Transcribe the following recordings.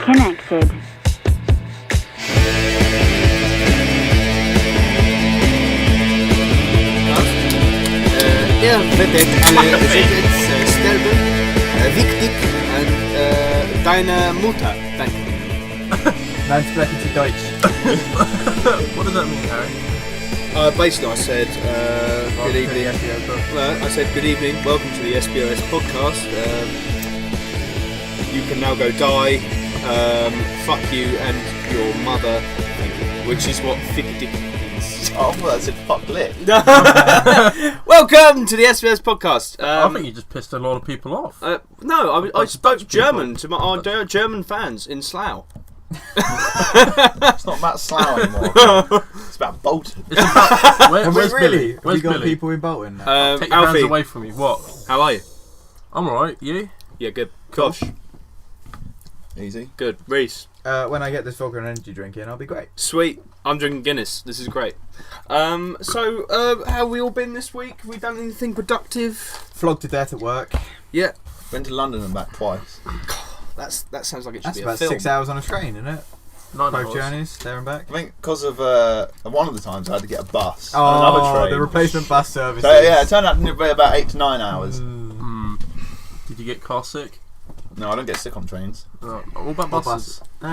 Connected. Vedek, ale rzecz sterby, wichtig und deine Mutter. Danke. Nein, sprechen Sie Deutsch. What does that mean, Harry? Basically, I said good evening. I said good evening. Welcome to the SBOS Podcast. You can now go die. Fuck you and your mother, which is what fichtig means. Oh, well, that's a fuck lit. Welcome to the SBS Podcast. I think you just pissed a lot of people off. No, I spoke German to our German fans in Slough. It's not about Slough anymore. It's about Bolton. It's about, where's really? Billy? Have Where's you got Billy? people in Bolton? Take your Alfie, hands away from me. What? how are you? I'm alright. You? Yeah, good. Gosh, Easy. good. Reese, When I get this vodka and energy drink in, I'll be great. sweet. I'm drinking Guinness. This is great. So, how have we all been this week? Have we done anything productive? Flogged to death at work. Yeah, Been to London and back twice. that sounds like it should That's be a about film. 6 hours on a train, isn't it? 9 Both hours. journeys, there and back. I think because of one of the times I had to get a bus. Oh, and another train. the replacement bus service. So yeah, it turned out to be about 8 to 9 hours. Did you get car sick? No, I don't get sick on trains. What about What buses? We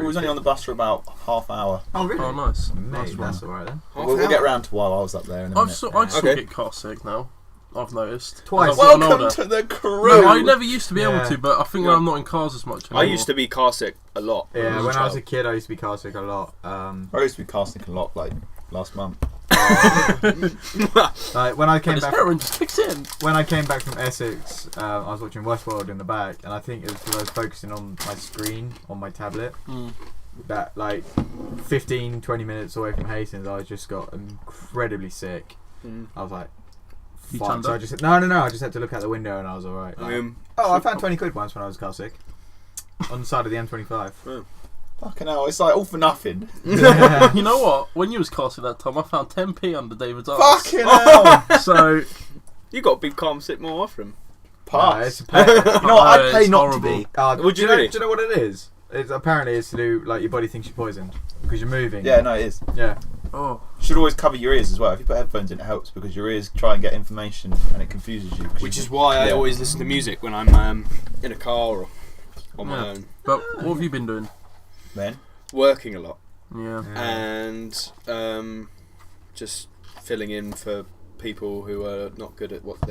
was only on the bus for about half hour. Oh, really? Oh, nice. Mate, Nice one. that's alright then. Half We'll hour? get round to while I was up there in a I minute. still Okay. get car sick now. I've noticed. Twice. As I've gotten Welcome older. to the No, crew. I never used to be able Yeah. to, but I think Yeah. I'm not in cars as much I anymore. used to be car sick a lot. Yeah, as when I was child. a kid, I used to be car sick a lot. I used to be casting a lot like last month. Like when I came His back, heroin just kicks in. when I came back from Essex, I was watching Westworld in the back, and I think it was because I was focusing on my screen on my tablet. That like 15-20 minutes away from Hastings, I just got incredibly sick. I was like, You fuck. turned So I up? just no. I just had to look out the window and I was alright. I found 20 quid once when I was car sick on the side of the M25. Fucking hell, it's like all for nothing. Yeah. You know what? When you was casting that time, I found 10p under David's arse. Fucking hell. So, You got to be calm sick more often. Pass. It's a pain. You know what? Oh, I'd pay it's not horrible. to be. Would do you know, really? do you know what it is? Apparently it's to do like your body thinks you're poisoned because you're moving. Yeah, no, it is. Yeah. oh, You should always cover your ears as well. If you put headphones in, it helps because your ears try and get information and it confuses you. Which is why I Yeah. always listen to music when I'm in a car or on my Yeah. own. but what have you been doing? Then Working a lot Yeah. and just filling in for people who are not good at what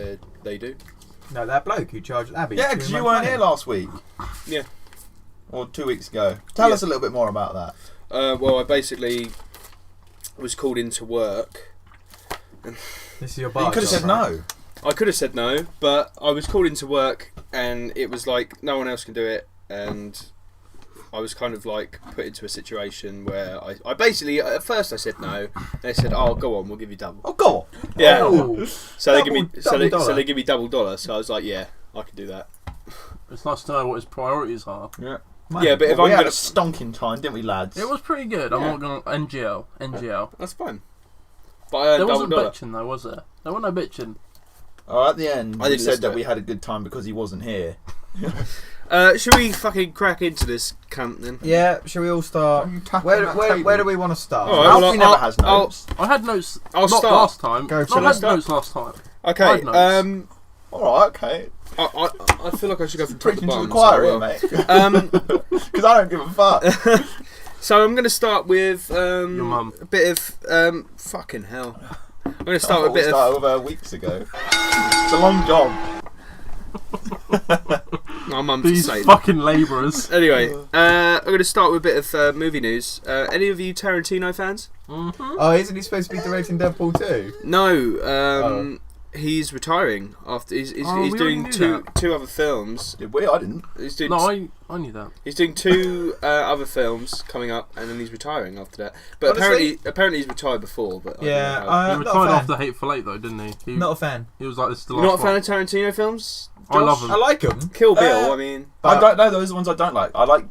they do. No, that bloke who charged Abby. yeah, because you weren't here last week. Yeah. Or 2 weeks ago. Tell Yeah. us a little bit more about that. Well, I basically was called into work. This is your You bar. could have said no. I could have said no, but I was called into work and it was like no one else can do it, and I was kind of like put into a situation where I basically at first I said no. They said, "Oh, go on, we'll give you double." Oh, go on. Yeah. Oh. So they give me Double so dollar. they give me double dollar. So I was like, yeah, I can do that. It's nice to know what his priorities are. Yeah. Yeah, but if we I'm had gonna, a stonking time, didn't we, lads? It was pretty good. I'm Yeah. not going to... NGL. that's fine. But I earned There double wasn't dollar. bitching though, was there? There wasn't no bitching. At the end, I we didn't said listen to that we it. had a good time because he wasn't here. Should we fucking crack into this cunt then? Yeah, shall we all start? You tap on Where that table. do we want to start? All right, Alfie well, never I'll- has I'll- notes. I had notes. I'll not start. last time. Go, No, shall I I had start? notes last time. Okay. I'd notes. Alright, okay. I feel like I should go from top to Preaching to bottom. the choir so, here, mate. Because I don't give a fuck. So I'm going to start with Your mum. a bit of fucking hell. I'm going to start with a bit of. started with her weeks ago. It's a long job. My mum's These insane. fucking labourers. Anyway, I'm going to start with a bit of movie news. Any of you Tarantino fans? Oh, isn't he supposed to be directing Deadpool 2? No. He's retiring after. He's we doing already knew two other films. Did we? I didn't. He's doing. No, I knew that. He's doing two other films coming up, and then he's retiring after that. But Honestly- apparently he's retired before. But Yeah, I don't know. He not a retired fan. after Hateful Eight though, didn't he? Not a fan. He was like, this is the You're last not a one. fan of Tarantino films? I love Josh? them. I like him. Kill Bill. I mean, I don't know. Those are the ones I don't like. I like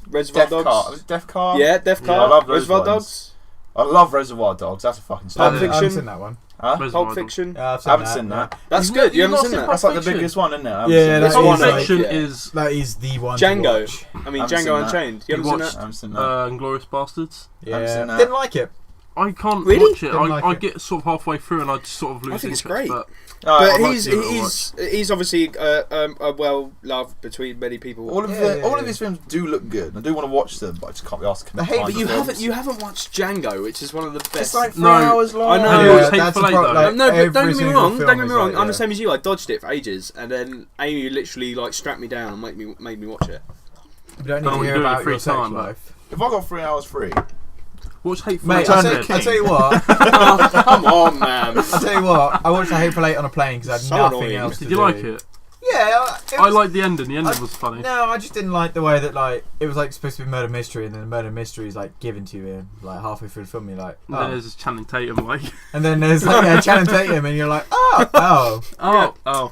Reservoir Death Dogs. Car. Death Car. Yeah, Death Yeah, Car. I love those Reservoir ones. Dogs. I love Reservoir Dogs. That's a fucking Pulp standard. Fiction. I haven't seen that one. Huh? Reservoir Pulp Dogs. Fiction. I've I haven't seen that. That's You've good. not- You you've haven't not seen seen that? Pulp That's like the Fiction. biggest one, isn't it? I haven't Yeah, seen that's That's the one one. I Pulp like, Fiction yeah. is That is the one. Django. To watch. I mean, Haven't seen Django that. Unchained. You You haven't seen watched- that? I haven't seen that. Inglourious Bastards. Haven't seen Yeah, that. didn't like it. I can't Really? watch it. Didn't like I it. get sort of halfway through and I just sort of lose I think it's interest. great. But Oh, But I'd like he's to give it a he's obviously a well loved between many people. all of his films do look good. I do want to watch them, but I just can't be asked to commit The hate- time But to you films. haven't watched Django, which is one of the best. It's like 3 No. hours long. I know. Have you Yeah, watched Hateful Eight, though? like, No, but every don't get me single wrong. film Don't get is me wrong. like, I'm yeah. the same as you. I dodged it for ages, and then Amy literally like strapped me down and made me watch it. You don't need Oh, to we hear do it about free your sex time, but- life. If I got 3 hours free, watch Hateful Mate, Eight. I'll I tell tell you what. Oh, come on, man. I tell you what. I watched a Hateful Eight on a plane because I had So nothing annoying. else to Did do. you like it? Yeah, I liked the ending. The ending was funny. No, I just didn't like the way that like it was like supposed to be murder mystery, and then the murder mystery is like given to you like halfway through the film. You're like, And then oh. there's this Channing Tatum like, And then there's like Channing Tatum, and you're like, oh. yeah.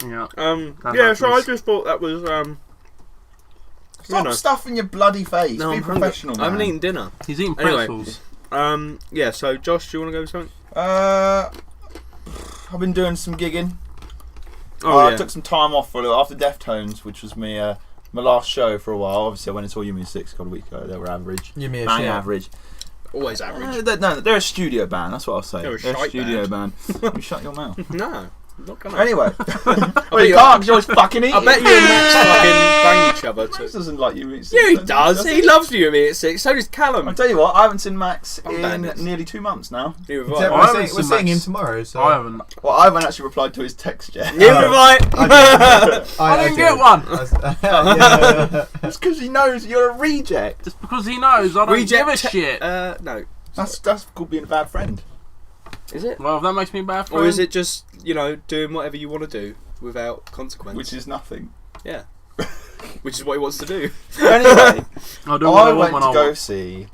Yeah, That so I happens. just thought that was stop know. stuffing your bloody face. No, Be I'm hungry. professional, man. I haven't eaten dinner. He's eating Anyway. pretzels. Yeah. So Josh, do you want to go with something? I've been doing some gigging. Oh I took some time off for a little after Deftones, which was my last show for a while. Obviously, I went and saw Yumi 6 a week ago. They were average. Give me a Bang shit. average. Always average. They're a studio band. That's what I'll say. They're a They're a shite studio band. You shut your mouth. No, I'm not gonna. Anyway, well, you- you can't. 'Cause you're always fucking eating. I bet you and Max fucking bang each other. Max doesn't like Yumi 6. Yeah, he does. He loves you, me at 6. So does Callum. I'll tell you what. I haven't seen Max I'm in bandits. nearly 2 months now. Neither have Except I. I haven't we're seen seeing him Max. tomorrow, so I haven't. Well, I haven't actually replied to his text yet. Neither have I. I didn't get one. Yeah. That's because he knows you're a reject. Just because he knows I don't give a shit. No. That's called being a bad friend. Is it? Well, if that makes me a bad friend. Or is it just, doing whatever you want to do without consequence? Which is nothing. Yeah. Which is what he wants to do. Anyway, I do what I I want went when to I go want. see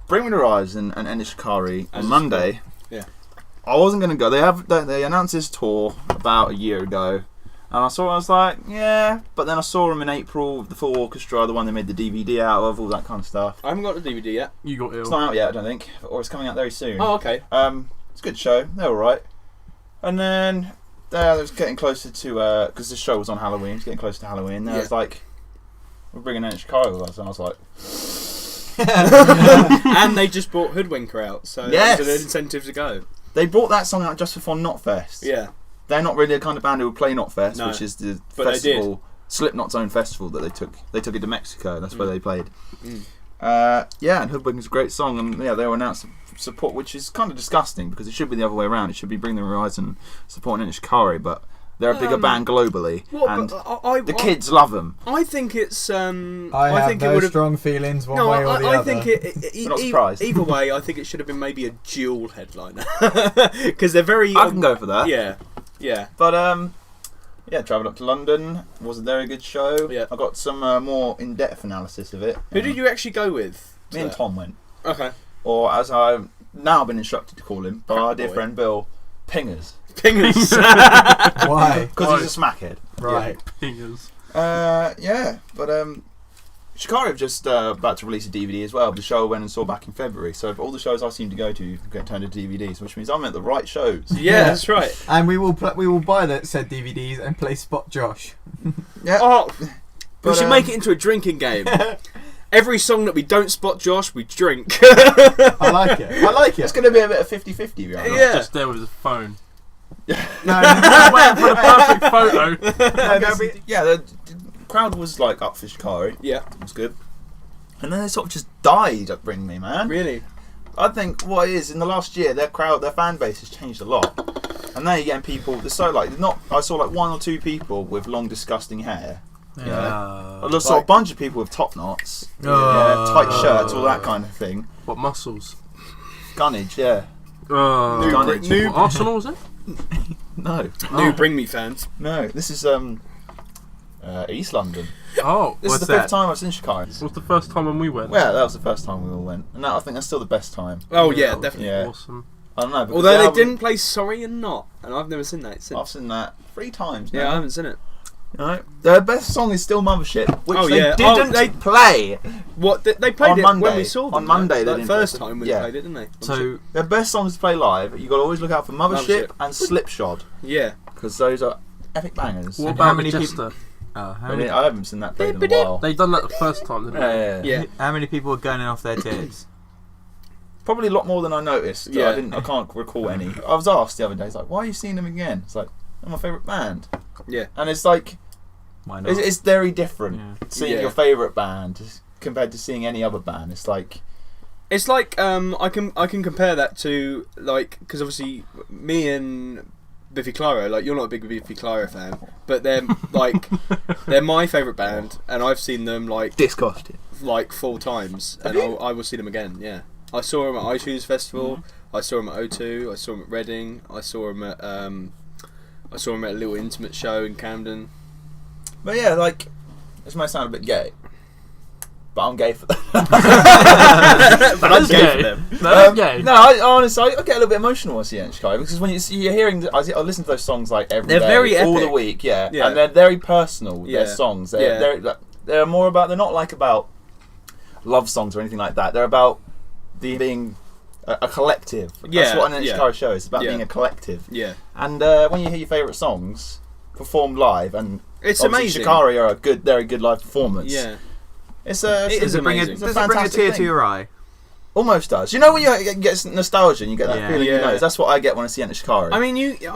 Bring Me the Horizon and Ender Shikari As on a Monday. Yeah. I wasn't going to go. They announced this tour about a year ago. And I was like, yeah. But then I saw them in April, the full orchestra, the one they made the DVD out of, all that kind of stuff. I haven't got the DVD yet. You got It's ill. not out yet, I don't think. Or it's coming out very soon. Oh, okay. It's a good show. They're alright. And then it was getting closer to, because this show was on Halloween, it's getting closer to Halloween. Then I was like, we're bringing Ender Shikari with us. And I was like, And they just brought Hoodwinker out, so Yes. that's an incentive to go. they brought that song out just before Knotfest. Yeah. They're not really the kind of band who would play Knotfest, No. which is the But they festival, Slipknot's own festival that they took. They took it to Mexico. That's where they played. Mm. And Hoodwinking's a great song, and yeah, they were announced support, which is kind of disgusting because it should be the other way around. It should be Bring the Horizon supporting Ender Shikari, but they're a bigger band globally, and the kids love them. I think it's. I I have think it no would have. strong feelings one No, way or the I other. think We're not surprised. either way, I think it should have been maybe a dual headliner because they're very. I can go for that. Yeah. But travelled up to London. Was a very good show. Yeah. I got some more in-depth analysis of it. Who did you actually go with? Me and Tom went. Okay. Or as I've now been instructed to call him by our dear boy. friend Bill, Pingers. Pingers. Why? Because he's a smackhead. Right. Fingers. But Shikari have just about to release a DVD as well. The show I went and saw back in February. So all the shows I seem to go to get turned into DVDs, which means I'm at the right shows. Yeah, that's right. And we will buy that said DVDs and play Spot Josh. Yeah. Oh, we But, should make it into a drinking game. Every song that we don't spot Josh, we drink. I like it. It's going to be a bit of 50-50, right? Yeah. Just there with his phone. No, Waiting for the perfect photo. Yeah, the crowd was like up for Shikari. Yeah. It was good. And then they sort of just died at Bring Me, man. Really? I think what it is in the last year, their fan base has changed a lot. And now you're getting people. There's so I saw like 1 or 2 people with long, disgusting hair. Yeah. I saw a bunch of people with top knots, tight shirts, all that kind of thing. What muscles? Gunnage, yeah. Noob. What, Arsenal was it? No, New Bring Me fans. no. This is East London. Oh, This is the 5th time I've seen Shikari. What was the first time when we went? Well, that was the first time we all went, and I think that's still the best time. Oh yeah, definitely. Yeah. Awesome. I don't know. because Although the they album- didn't play Sorry and Not, and I've never seen that since. I've seen that 3 times now. Yeah, I haven't seen it. Right. Their best song is still Mothership, which they didn't play. What they played on it Monday. when we saw them. On Monday, like, they didn't first play it. time when they played it, didn't they? So their best songs to play live. You got to always look out for Mothership and Slipshod. Yeah, because those are epic bangers. What about many people? I haven't seen that played in a while. They done that the first time, didn't they? Yeah. How many people are gunning off their tits? Probably a lot more than I noticed. Yeah. I can't recall any. I was asked the other day, it's like, why are you seeing them again? It's like, they're my favourite band. Yeah. And it's like, why not? It's very different seeing Yeah. your favourite band compared to seeing any other band. It's like I can compare that to, like, because obviously me and Biffy Clyro, like, you're not a big Biffy Clyro fan, but they're like they're my favourite band, and I've seen them like disgusting, like 4 times, and I will see them again. Yeah, I saw them at iTunes Festival. I saw them at O2. I saw them at Reading. I saw them at a little intimate show in Camden. But yeah, like, this might sound a bit gay, but I'm gay for them. But I'm gay for them. No, I honestly, I get a little bit emotional when I see NHK because when you're hearing, I listen to those songs like every day, very all epic. the week, and they're very personal. Their songs, they're more about. They're not like about love songs or anything like that. They're about being a collective. That's what an NHK show is. It's about being a collective. Yeah. And when you hear your favourite songs performed live, and it's amazing. Shikari are they're a good live performance. Yeah. It's amazing. Does it bring a tear to your eye? Almost does. You know when you get nostalgia and you get that feeling in your nose? That's what I get when I see Enter Shikari. I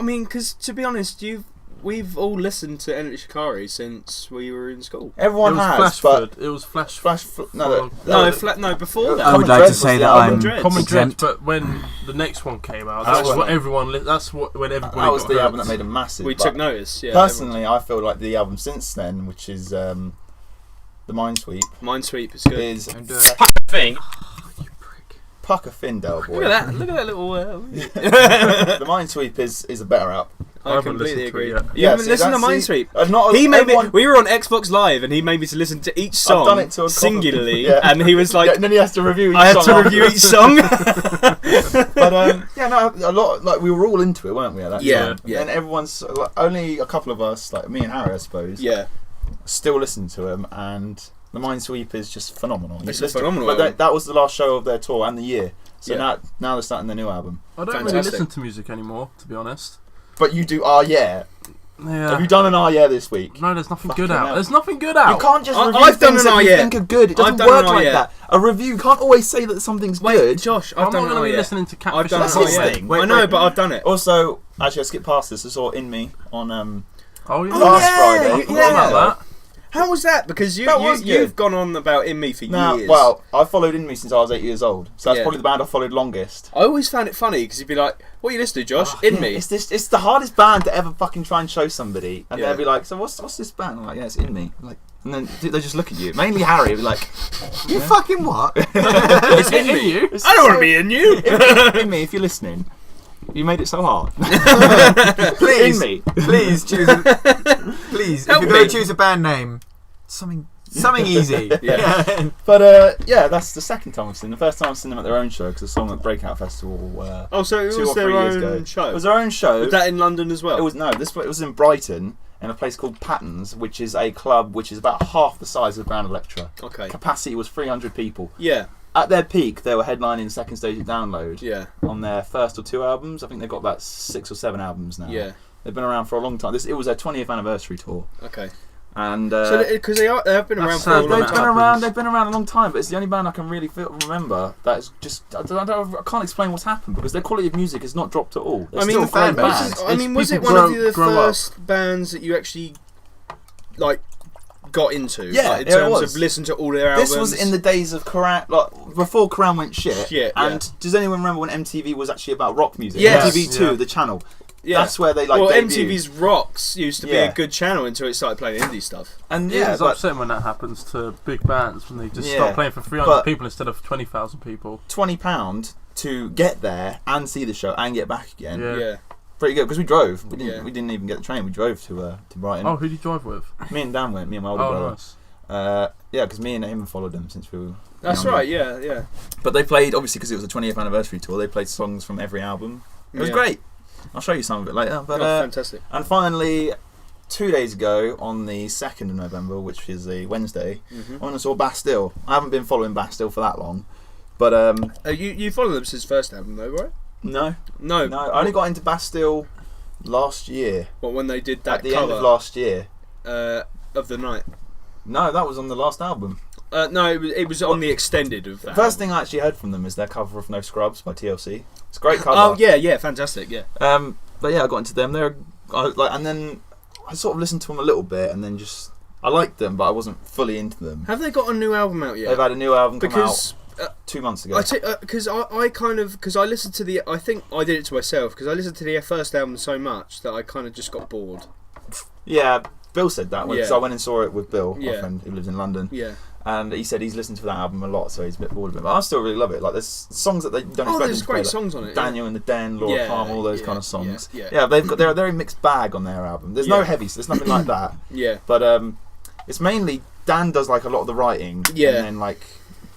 mean, because to be honest, we've all listened to Enter Shikari since we were in school. Everyone has, but it was Flash. No, before that. I would like to say that I'm Common Dread, exempt. but when the next one came out, that's when everybody. That was the album that made a massive. We took notice. Yeah. Personally, I feel like the album since then, which is the Minesweep. Minesweep is good. Is thing. Pucker Findale, boy. Look at that! Look at that little. The Minesweep is a better album. I completely agree. Yeah, listen to Minesweep. He made me. We were on Xbox Live, and he made me to listen to each song I've done it to a singularly, and he was like, and then he has to review. I had to review each song. But a lot, like, we were all into it, weren't we? At that time? Yeah. And everyone's like, only a couple of us, like me and Harry, I suppose. Yeah. Still listen to him, and the Minesweep is just phenomenal. It's phenomenal. But that was the last show of their tour and the year. So now they're starting their new album. I don't really listen to music anymore, to be honest. But you do Yeah. Have you done an Yeah this week? No, there's nothing good out. There's nothing good out. You can't just review I've done things an that you Yeah. think are good. It doesn't work like that. A review can't always say that something's good. Josh, I'm not going to be listening to Catfish. I've done That's an his Yeah. thing. I know, but I've done it. Also, actually, I skipped past this. I saw In Me on last Friday. What about that? How was that? Because you've gone on about In Me for years. Well, I followed In Me since I was 8 years old, so that's probably the band I followed longest. I always found it funny because you'd be like, "What are you listening to, Josh? In Me." It's the hardest band to ever fucking try and show somebody, and they'll be like, "So what's this band?" I'm like, "Yeah, it's In Me." Like, and then they just look at you. Mainly Harry, will be like, "You fucking what?" It's in you. I don't want to be in you. In Me, if you're listening. You made it so hard. Please, In Me. please choose. Please, if you're going to choose a band name, something easy. Yeah. But that's the second time I've seen them. The first time I've seen them at their own show because I saw them at Breakout Festival. So it 2 was or 3 their years ago. own show. It was their own show. Was that in London as well? It was in Brighton in a place called Patton's, which is a club which is about half the size of Grand Electra. Okay. Capacity was 300 people. Yeah. At their peak, they were headlining Second Stage Download. Yeah. On their first or 2 albums. I think they've got about 6 or 7 albums now. Yeah. They've been around for a long time. It was their 20th anniversary tour. Okay. And because they have been around for a long time. They've been around a long time, but it's the only band I can really remember that is just. I can't explain what's happened because their quality of music has not dropped at all. They're still a fan band. Was it one of the first bands that you actually like got into? Yeah, like, in terms of listening to all their albums. This was in the days of Kerrang, like before Kerrang went shit. And does anyone remember when MTV was actually about rock music? Yes. MTV2, the channel. Yeah. That's where they debuted. MTV's Rocks used to be a good channel until it started playing indie stuff. And it's upsetting when that happens to big bands when they just start playing for 300 people instead of 20,000 people. £20 to get there and see the show and get back again. Yeah. Pretty good because we drove. We didn't even get the train. We drove to Brighton. Oh, who did you drive with? Me and Dan went. Me and my older brother. Nice. Because me and him followed them since we were. That's younger. right. Yeah. But they played obviously because it was a 20th anniversary tour. They played songs from every album. It was great. I'll show you some of it later. But fantastic. And finally, 2 days ago, on the 2nd of November, which is a Wednesday, I went and saw Bastille. I haven't been following Bastille for that long, but you followed them since first album though, right? No. No. I only got into Bastille last year. What, when they did that at the cover end of last year? Of the Night? No, that was on the last album. No, it was on the extended of that. The first album. thing I actually heard from them is their cover of No Scrubs by TLC. It's a great cover. Oh yeah, fantastic, yeah. But yeah, I got into them. And then I sort of listened to them a little bit, and then I liked them, but I wasn't fully into them. Have they got a new album out yet? They've had a new album come because out 2 months ago. Because I listened to I think I did it to myself because I listened to their first album so much that I kind of just got bored. Yeah, Bill said that because Yeah. I went and saw it with Bill, my Yeah. friend who lives in London. Yeah. And he said he's listened to that album a lot, so he's a bit bored of it. But I still really love it. Like, there's songs that they don't expect there's them to play, great like songs on it. Daniel in the Den, Laura Yeah, Palmer, all those yeah, kind of songs. yeah. They're a very mixed bag on their album. There's no heavies, there's nothing like that. Yeah. But it's mainly Dan does like a lot of the writing. Yeah. And then like,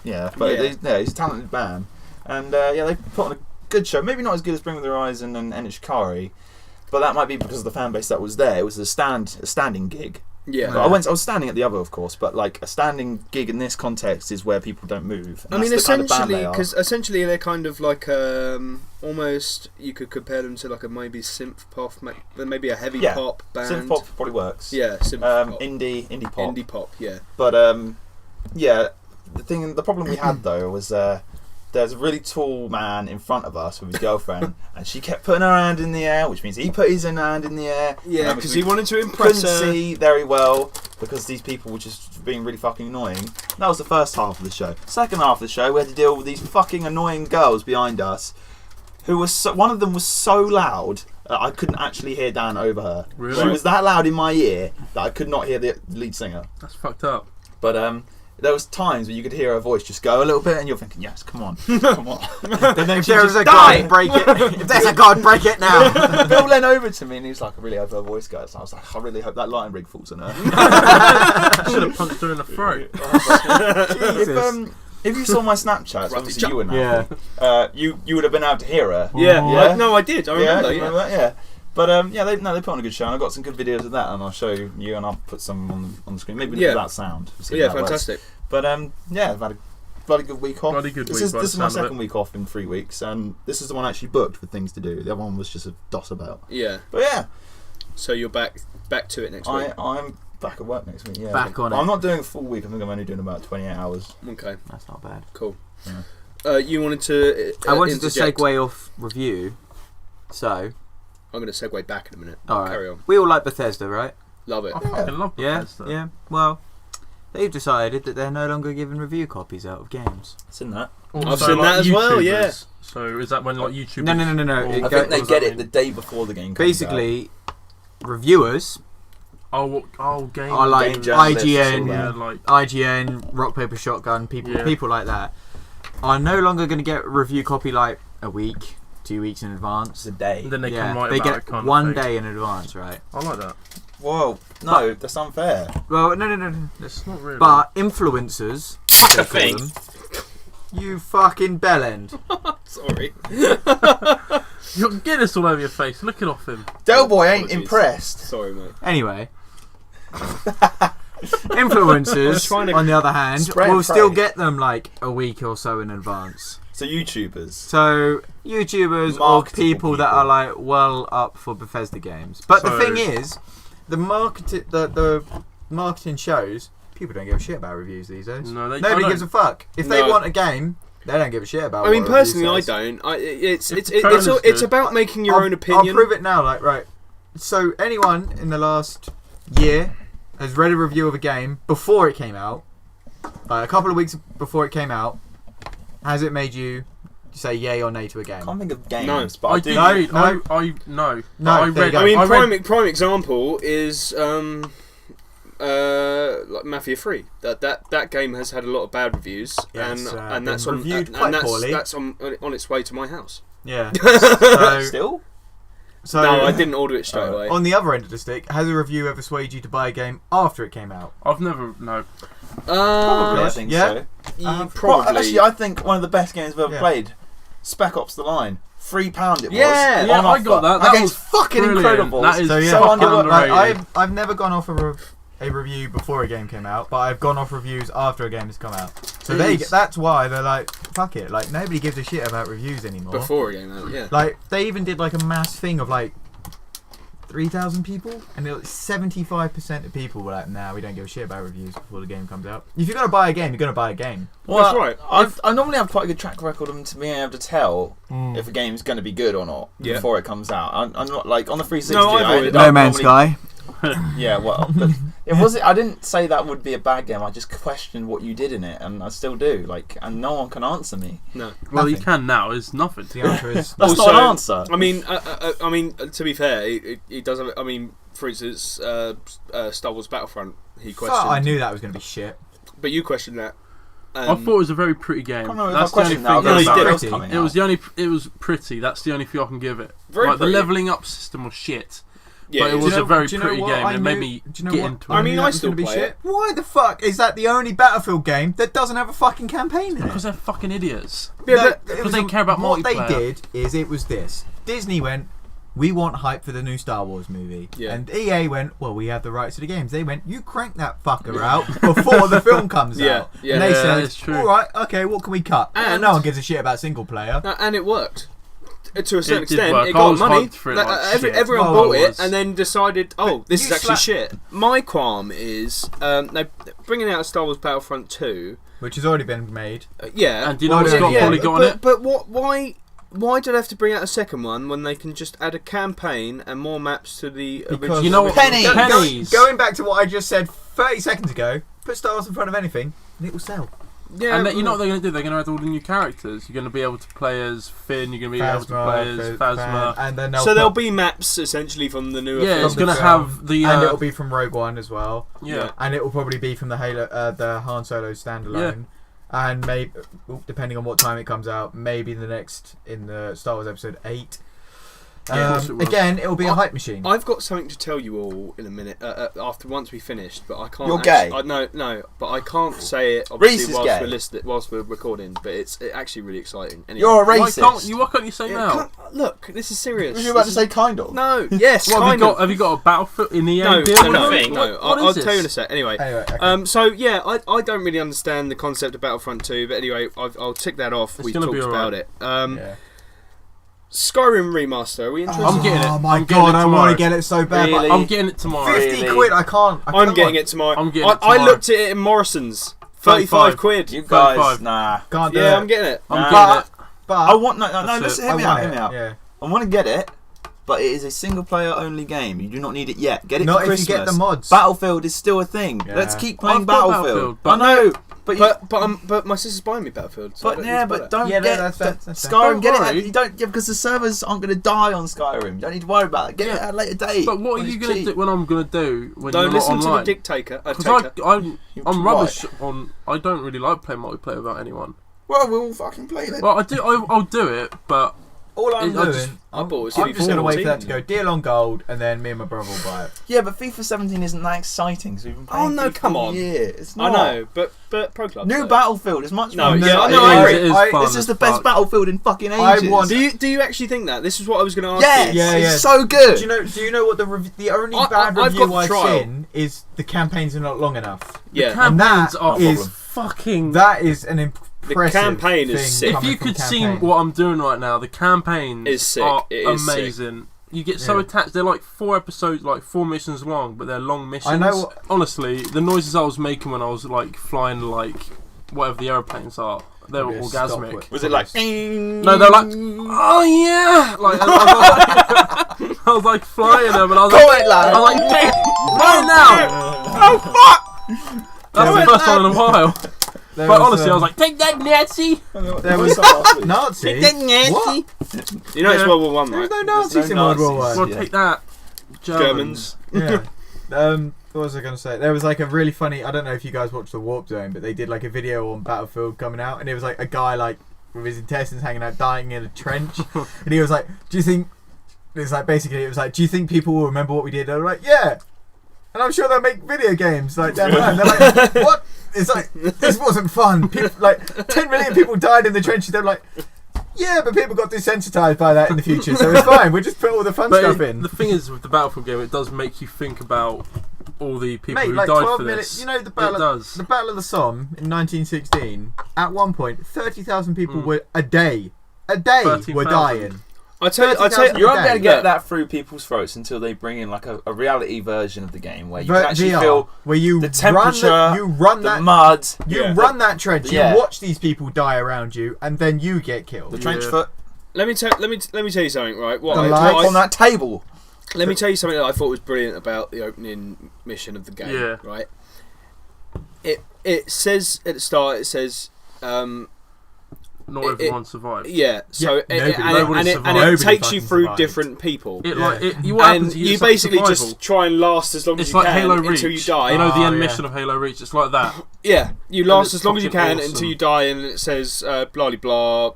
he's a talented band, and they put on a good show. Maybe not as good as Bring Me the Horizon and Enishikari, but that might be because of the fan base that was there. It was a standing gig. Yeah. I was standing at the other, of course, but like a standing gig in this context is where people don't move. I mean, essentially, they're kind of like almost you could compare them to like a maybe synth pop, maybe a heavy pop band. Synth pop probably works. Yeah, synth pop. Indie pop. Indie pop, yeah. But the problem we had though was there's a really tall man in front of us with his girlfriend, and she kept putting her hand in the air, which means he put his hand in the air. Yeah, because he wanted to impress her. Couldn't see very well because these people were just being really fucking annoying. That was the first half of the show. Second half of the show, we had to deal with these fucking annoying girls behind us, who was one of them was so loud that I couldn't actually hear Dan over her. Really? She was that loud in my ear that I could not hear the lead singer. That's fucked up. But there was times where you could hear her voice just go a little bit, and you're thinking, "Yes, come on, come on." Then If there's a god, break it. If there's a god, break it now. Bill leaned over to me and he was like, "I really hope her voice goes." I was like, "I really hope that lighting rig falls on her." Should have punched her in the throat. If you saw my Snapchat, obviously you wouldn't have. You would have been able to hear her. Yeah. No, I did. I remember. You remember that? Yeah. But they put on a good show, and I got some good videos of that, and I'll show you, and I'll put some on the screen, maybe without sound. Yeah, fantastic. Works. But I've had a bloody good week off. This is my second week off in 3 weeks, and this is the one actually booked with things to do. The other one was just a doss about. Yeah. But yeah. So you're back to it next week. I'm back at work next week. Yeah. Back on it. I'm not doing a full week. I think I'm only doing about 28 hours. Okay. That's not bad. Cool. Yeah. You wanted to. I wanted to interject. segue off review, so I'm going to segue back in a minute. all right. Carry on. We all like Bethesda, right? Love it. I fucking love Yeah, Bethesda. yeah. Well, they've decided that they're no longer giving review copies out of games. It's in that. Also, I've seen that as well, yeah. YouTubers. So is that when like YouTube? No. I think they get it the day before the game comes Basically, reviewers Oh, game. are like Game journalists, IGN, all yeah, that. like IGN, Rock Paper Shotgun, people like that are no longer going to get a review copy like a week, 2 weeks in advance. It's a day. then they Yeah, can write they about get it kind one of thing. day in advance, right? I like that. Whoa, no, that's unfair. Well, no. It's not really. But influencers, they call them, you fucking bellend. Sorry. You got Guinness all over your face. Look it off him. Del Boy ain't Apologies. impressed. Sorry, mate. Anyway, influencers, on the other hand, Spray will and still pray. get them like a week or so in advance. So YouTubers. So YouTubers or Marketable people that people. are like well up for Bethesda games. But the So- thing is, the marketing shows people don't give a shit about reviews these days. No, Nobody gives a fuck. If they No. want a game, they don't give a shit about. I mean, what a review personally, I says. don't. If It's the trailer's it's good, about making your I'll- own opinion. I'll prove it now. Like, right. So anyone in the last year has read a review of a game before it came out, like a couple of weeks before it came out. Has it made you say yay or nay to a game? I can't think of games, No. but I I did do. read. No. I no. No, But I there you read. go. I mean, I read, prime example is like Mafia 3. That game has had a lot of bad reviews, Yes, and that's been on reviewed and quite that's poorly. that's on its way to my house. Yeah. Still? So No, I didn't order it straight away. on the other end of the stick, has a review ever swayed you to buy a game after it came out? I've never. No. Probably, I think yeah. so. Probably. Actually, I think one of the best games I've ever Yeah. played, Spec Ops: The Line. £3 it was. Yeah, Yeah, on I offer. got that. That That game's was fucking brilliant. incredible. That is So yeah, so fucking underrated. underrated. I've never gone off a review before a game came out, but I've gone off reviews after a game has come out. So that's why they're like, fuck it. Like, nobody gives a shit about reviews anymore. Before a game, yeah. Like, they even did like a mass thing of like 3,000 people, and 75% of people were like, nah, we don't give a shit about reviews before the game comes out. If you're going to buy a game, you're going to buy a game. Well, That's right. I normally have quite a good track record of being able to tell if a game's going to be good or not before it comes out. I'm not like on the 360. No, I've always- No Man's Sky. Yeah, well, but it wasn't. I didn't say that would be a bad game. I just questioned what you did in it, and I still do. Like, and no one can answer me. No. Well, you Nothing. can now. It's nothing. The answer is That's Also, not an answer. I mean, to be fair, he does have. I mean, for instance, Star Wars Battlefront. He questioned. fuck, I knew that was going to be shit. But you questioned that. I thought it was a very pretty game. I can't remember That's if I the only questioned that. thing. I you thought did. it was Pretty. coming It was out. It was pretty. That's the only thing I can give it. Very like pretty. the leveling up system was shit. Yeah, But it it's- was a very do you know pretty what game. I It made knew- me do you know get what? into I it. mean, knew I that was still gonna be play shit. it. Why the fuck is that the only Battlefield game that doesn't have a fucking campaign in it? Because they're fucking idiots. Yeah, No, but it because was they care about what multiplayer. they did is it was this. Disney went, we want hype for the new Star Wars movie. Yeah. And EA went, well, we have the rights to the games. They went, you crank that fucker out before the film comes Yeah, out. yeah. And they Yeah, said, it's true. all right, okay, what can we cut? And- no one gives a shit about single player. No, and it worked. To a certain It did extent, work. it I got was money. hyped for it Like, like shit. everyone Well, bought I it was. and then decided, oh, this is you actually slap- shit. My qualm is they're bringing out Star Wars Battlefront 2. Which has already been made. Yeah. And do you know Well, what's yeah, got yeah, Polygon on it? But why do they have to bring out a second one when they can just add a campaign and more maps to the Because original? You know what? Penny! Pennies. Going back to what I just said 30 seconds ago, put Star Wars in front of anything, and it will sell. Yeah, And you know what they're going to do? They're going to add all the new characters. You're going to be able to play as Finn. You're going to be able to play as Phasma. And then so there'll be maps essentially from the newer Yeah, films. it's going to film. have the. and it'll be from Rogue One as well. Yeah. And it will probably be from the the Han Solo standalone. And maybe, depending on what time it comes out, maybe in the Star Wars Episode 8. Yeah, of course it will. Again, it'll be a hype machine. I've got something to tell you all in a minute once we finished, but I can't. You're gay. No, but I can't say it obviously Reese is whilst we're recording. But it's actually really exciting. Anyway. You're a Why racist. can't you say Yeah, now? look, this is serious. You're about to say kind of. No, yes, What, kind of. have you got a Battlefield in the No, deal? no, thing. no. What I'll is this? tell you in a sec. Anyway, Anyway, so yeah, I don't really understand the concept of Battlefront 2, but anyway, I'll tick that off. It's We gonna talked be about alright. it. yeah. Skyrim remaster. Are we interested? I'm getting it. Oh my I'm getting god, it I tomorrow. want to get it so bad. Really? But I'm getting it tomorrow. 50 Really? quid, I can't. I'm getting it tomorrow. I'm getting it I tomorrow. looked at it in Morrison's. 35 quid. You guys, 35. nah. Can't do Yeah, it. I'm getting it. I'm Nah. getting it. But I want no. That's Listen, it. hear me I out. want Hear it, me out. yeah. I want to get it, but it is a single player only game. You do not need it yet. Get it Not for if you Christmas. get the mods. Battlefield is still a thing. Yeah. Let's keep playing I've got Battlefield. Battlefield, but- I know, But my sister's buying me Battlefield. So I But don't yeah, need to buy but that. don't Yeah, get that's fair, that's fair. Skyrim. Don't Get worry. it. You don't because the servers aren't going to die on Skyrim. You don't need to worry about it. Get it at a later date. But what are when you it's going to cheap. do? What I'm going to do when Don't you're listen not to the online? dictator. Because Taker. I'm You're rubbish right. on. I don't really like playing multiplayer without anyone. Well, we'll fucking play then. Well, I do. I'll do it, but all I'm I doing, just- I bought it I'm just going to wait for that 14. to go deal on gold, and then me and my brother will buy it. Yeah, but FIFA 17 isn't that exciting. So we've been Oh, playing no, FIFA come all on. year. It's I not. know, but Pro Club. New Battlefield is much No, fun. yeah, I no, know, I agree. it is fun This is as the best fuck. Battlefield in fucking I ages. want- Do you actually think that? This is what I was going to ask Yes, you. Yeah, yeah. it's so good. Do you know what the only I- bad I've review got I've trial. seen is the campaigns are not long enough. Yeah. And that campaigns are is fucking. that is an impressive campaign is thing sick. If coming you from could see campaign. what I'm doing right now, the campaigns Is sick. are It is sick. amazing. You get so Yeah. attached. They're like 4 episodes, like 4 missions long, but they're long missions. I know. Honestly, the noises I was making when I was like flying, like whatever the aeroplanes are, they were Yeah, orgasmic. Was it like? No, they're like, oh yeah, like I was like flying them, and I was like, Go it, lad. I was like, "Take it right now. Oh fuck! That's the first one in a while. There But honestly, I was um, like, take that, Nazi. there was Nazi. What? You know it's Yeah. World War One, There was right? no Nazis in World War Nazis. One. Well, take that, Germans. Yeah. What was I going to say? There was like a really funny. I don't know if you guys watched the Warp Zone, but they did like a video on Battlefield coming out, and it was like a guy like with his intestines hanging out, dying in a trench, and he was like, "Do you think?" It's like basically it was like, "Do you think people will remember what we did?" They were like, "Yeah," and I'm sure they'll make video games like down the line. They're like, "What?" It's like this wasn't fun. People, like 10 million people died in the trenches. They're like, Yeah, but people got desensitized by that in the future, so it's fine. We'll just put all the fun stuff in. The thing is, with the Battlefield game, it does make you think about all the people who like died 12 for minutes. this. You know the Battle of the Somme in 1916. At one point, 30,000 people were a day were dying. I tell you, you won't be able to get that through people's throats until they bring in like a reality version of the game where you can actually feel where you the temperature, the mud. You run that trench. You watch these people die around you, and then you get killed. The trench foot. Let me tell you something, right? What on that table. Let me tell you something that I thought was brilliant about the opening mission of the game. Right. It says at the start. It says. Not everyone survived. Yeah, so nobody it takes you through different people. You basically just try and last as long as you can until you die. You know the end mission of Halo Reach. It's like that. Yeah, you last as long as you can until you die, and it says blah blah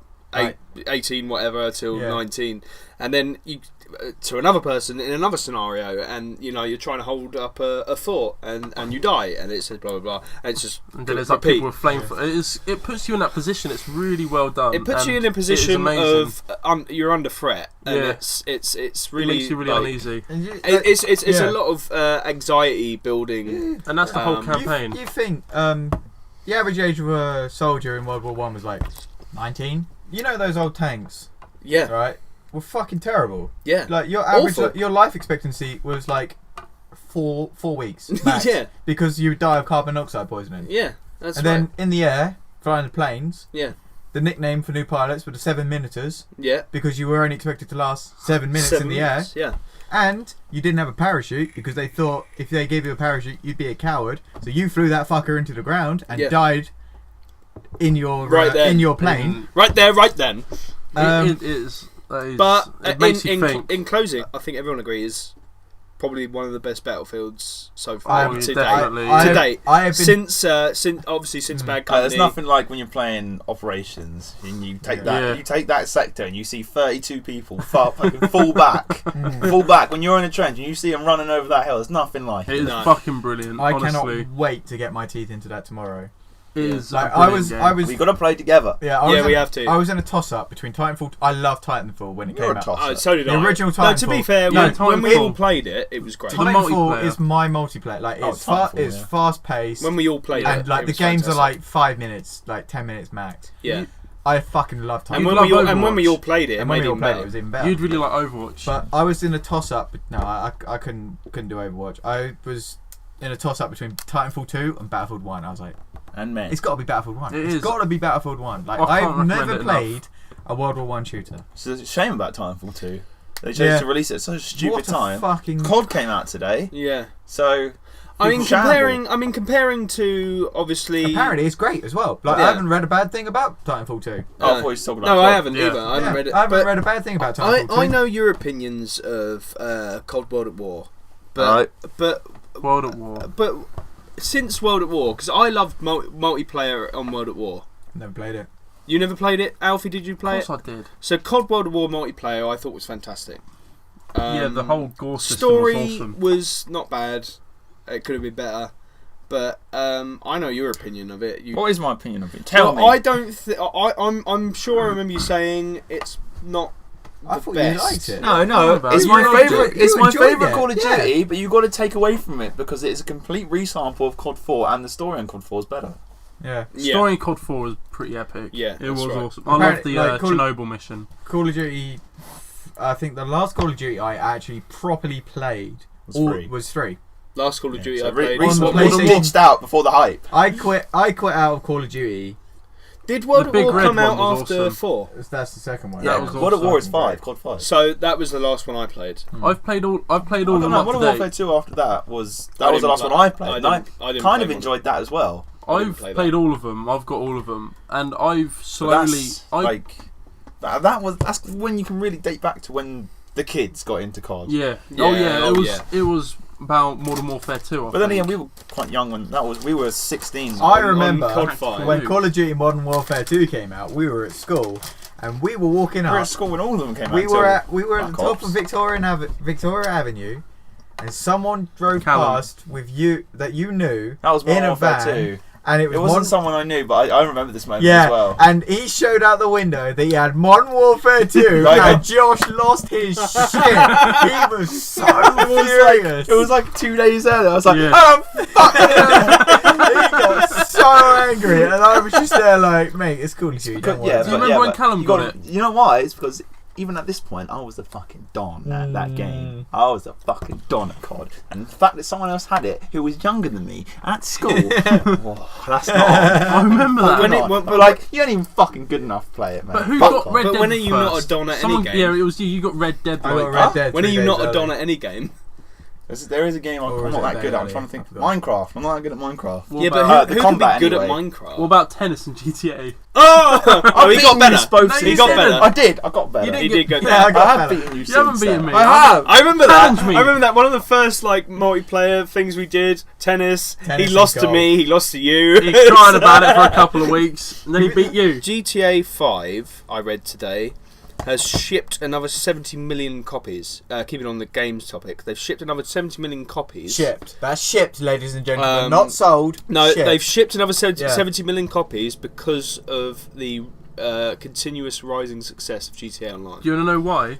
18 whatever till 19, and then you to another person in another scenario, and you're trying to hold up a fort, and you die, and it says blah blah blah, and it's just and then there's like people with flame. It puts you in that position. It's really well done. It puts you in a position of you're under threat, and it's really it makes you really uneasy. It's a lot of anxiety building, and that's the whole campaign. You think the average age of a soldier in World War One was like 19? You know those old tanks? Yeah. Right. Were fucking terrible. Yeah. Like your average, your life expectancy was like four weeks max. Yeah. Because you die of carbon monoxide poisoning. Yeah. That's and then in the air, flying the planes. Yeah. The nickname for new pilots were the 7 minuters. Yeah. Because you were only expected to last 7 minutes in the air. Yeah. And you didn't have a parachute because they thought if they gave you a parachute, you'd be a coward. So you flew that fucker into the ground and died in your in your plane. Right there, right then. It is. But it makes you think. In closing, I think everyone agrees probably one of the best Battlefields so far to date. Since Bad Company. There's nothing like when you're playing Operations and you take that sector and you see 32 people fall back when you're in a trench and you see them running over that hill. There's nothing like it. It is fucking brilliant. I honestly. cannot wait to get my teeth into that tomorrow. It is like we got to play together. Yeah, we have to. I was in a toss-up between Titanfall. I love Titanfall when it came out. So did I. The original Titanfall. To be fair, when we all played it, it was great. Titanfall is my multiplayer. Like it's fast-paced. When we all played it, and like the games are like 5 minutes, like 10 minutes max. Yeah. I fucking love Titanfall. And when we all played it, it was even better. You'd really like Overwatch. But I was in a toss-up. No, I couldn't do Overwatch. I was in a toss-up between Titanfall 2 and Battlefield 1. I was like, it's got to be Battlefield 1. It's got to be Battlefield 1. Like I've never played a World War 1 shooter. So it's a shame about Titanfall 2. They chose to release it at such a stupid time. COD came out today. Yeah. So I mean, comparing to obviously. Apparently, it's great as well. Like I haven't read a bad thing about Titanfall 2. I thought he was talking about. No, I haven't either. I haven't read it. I haven't read a bad thing about Titanfall 2. I know your opinions of Cold World at War, but World at War. But since World at War, because I loved multiplayer on World at War. Never played it. You never played it, Alfie? Did you play it? Of course I did. So COD World at War multiplayer, I thought was fantastic. The whole gore system story was awesome. Was not bad. It could have been better. But I know your opinion of it. What is my opinion of it? Tell me. I don't. I'm sure I remember you saying it's not. I thought you liked it. No, it's my favourite. It's my favourite Call of Duty, yeah. But you got to take away from it because it's a complete resample of COD 4, and the story in COD 4 is better. Yeah, story in COD 4 was pretty epic. Yeah, it was awesome. I loved the Chernobyl mission. Call of Duty. I think the last Call of Duty I actually properly played was 3. Last Call of Duty I played. Recently launched out before the hype. I quit out of Call of Duty. Did World at War come out after 4? That's the second one. Yeah, World at War is 5. COD 5. So that was the last one I played. I've played all of them. Modern Warfare 2 after that was the last one I played. I kind of enjoyed that as well. I've played all of them. I've got all of them, and I've slowly that's when you can really date back to when the kids got into COD. Yeah. It was about Modern Warfare 2. But then again, we were quite young when we were 16. I remember when Call of Duty Modern Warfare 2 came out. We were at school and we were walking up. We were at school when all of them came out. We were at the top of Victoria Avenue, and someone drove past with you that you knew that was in a Warfare van. 2. And it wasn't someone I knew, but I remember this moment as well. And he showed out the window that he had Modern Warfare 2 and Josh lost his shit. He was so furious. It was like 2 days earlier. I was like, fuck He got so angry, and I was just there like, mate, it's cool to you. Don't worry. Do you remember when Callum got it? You know why? It's because even at this point, I was the fucking don at that game. I was the fucking don at COD. And the fact that someone else had it who was younger than me at school, that's not I remember that. But like, you ain't even fucking good enough to play it, man. But who got Red Dead? But when are you not a don at any game? Yeah, it was you. You got Red Dead. I got Red Dead. When are you not a don at any game? There is a game I'm not that good at. I'm trying to think. Minecraft. I'm not that good at Minecraft. Yeah, but who can be good at Minecraft? What about tennis and GTA? Oh, he got better. He got better. I did. I got better. He did go better. Yeah, I have beaten you. You haven't beaten me. I have. I remember that. Challenge me. I remember that. One of the first like multiplayer things we did, tennis. He and lost to golf. me. He lost to you. He cried about it for a couple of weeks, and then he beat you. GTA 5, I read today, has shipped another 70 million copies. Keeping on the games topic, they've shipped another 70 million copies. Shipped. That's shipped, ladies and gentlemen. Not sold. No, shipped. they've shipped another 70 million copies because of the continuous rising success of GTA Online. Do you want to know why?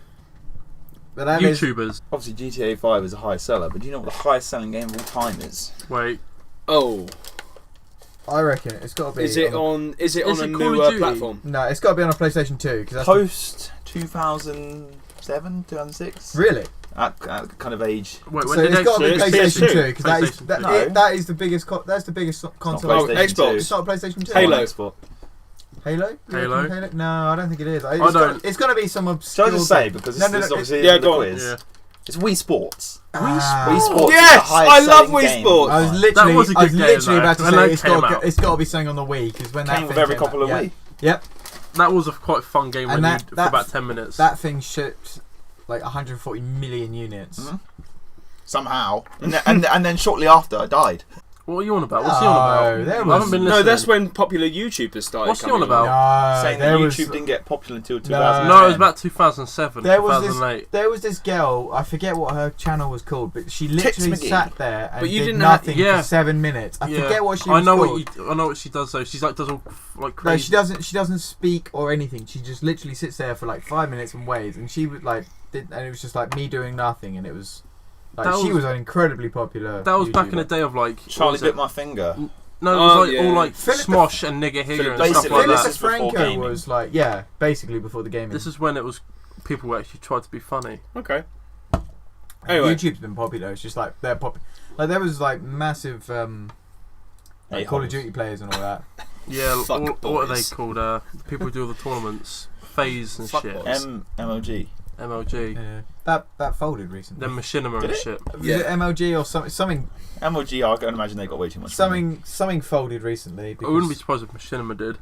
But that is- YouTubers. Obviously, GTA 5 is a high seller, but do you know what the highest selling game of all time is? Wait. Oh, I reckon it's got to be. is it on a Call of newer Duty? platform? No, it's got to be on a PlayStation 2. Cause that's Post 2007, 2006? really? At kind of age. Wait, when So did it's got to be it's PlayStation PS2. 2 because PlayStation. that is the biggest. That's the biggest console. Oh, PlayStation Xbox. 2. It's not a PlayStation 2. Halo. Xbox. Halo? You Halo? reckon No, I don't think it is. I don't. It's going to be some Shall obscure. I just say, because this is obviously the go on. quiz. Yeah. It's Wii Sports. Ah. Wii Sports Yes! is the highest I love selling Wii game. Sports. I was That literally, was a good game, about to though. say When it's that came got out. to be something on the Wii because when that Came thing with every came couple out, of Wii. Yep. That was a quite fun game And for about 10 minutes. That thing shipped like 140 million units. Mm-hmm. Somehow, and then shortly after, I died. What are you on about? What's he on about? there I was- haven't been listening. No, that's when popular YouTubers started. What's he on coming about? Saying that YouTube didn't get popular until 2000. No, it was about 2007, There was 2008. There was this girl, I forget what her channel was called, but she literally McGee. sat there and But you did didn't nothing have- yeah. for 7 minutes. I Yeah. forget what she I was know called. I know what she does though. She's like does all like No, crazy. she doesn't. She doesn't speak or anything. She just literally sits there for like 5 minutes and waits. And she would like, and it was just like me doing nothing. And it was like That she was- was an incredibly popular. That was back in the YouTuber. day of like what Charlie was bit it? my finger. No, it was Oh, like yeah. all like Philip the- Smosh and Nigga here and Basically, stuff like Philip that. this is before DeFranco gaming. was like basically before the gaming. This is when it was people who actually tried to be funny. Okay. And Anyway. YouTube's been popular. It's just like they're popular. Like there was like massive like Call of Duty players and all that. Yeah, Fuck what are they boys. called? The people who do all the tournaments, FaZe and Fuck shit. boys. MLG. MLG. Yeah. That folded recently. Then Machinima Did and it? shit. Was Yeah. it MLG or something? MLG, I can imagine they got way too much. money. Something folded recently. I Because wouldn't be surprised if Machinima did.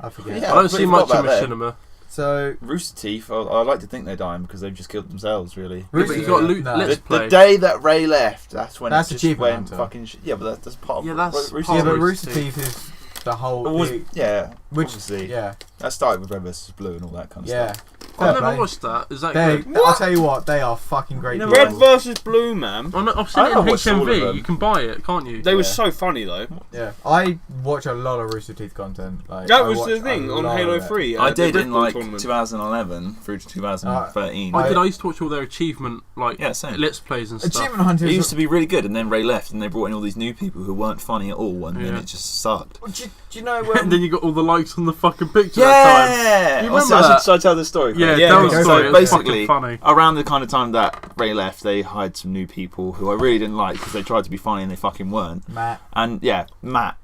I forget. Yeah. I don't I see forgot much of about them. Machinima. So Rooster Teeth, I like to think they're dying because they've just killed themselves, really. Yeah, but you Rooster- got no. Let's The Play. day that Ray left, that's when That's it just Achievement went Hunter. fucking yeah, but that's part of Yeah, that's Rooster part yeah, of but Teeth. Rooster Rooster Teeth is the whole. was, the- yeah, which obviously. yeah, That started with Red vs Blue and all that kind of yeah. stuff. I've Fair never play. watched that. Is that They, good? I'll tell you what, they are fucking great. You know, people. Red versus Blue, man. I've seen I it in watched all of HMV. them. You can buy it, can't you? They were Yeah. so funny though. Yeah, I watch a lot of Rooster Teeth content. Like, That I was watch the a thing on lot Halo of it. 3. I the did in Riftball like tournament. 2011 through to 2013. I used to watch all their achievement like Yeah, same. Let's Plays and stuff. Achievement Hunters. It used to be really good, and then Ray left, and they brought in all these new people who weren't funny at all, and then Yeah. it just sucked. Do you know And then you got all the likes on the fucking picture that time. Yeah! You remember that? Should I tell the story? Yeah, Yeah, tell go the for story. it. It was Basically, fucking funny. around the kind of time that Ray left, they hired some new people who I really didn't like because they tried to be funny and they fucking weren't. Matt? And yeah, Matt.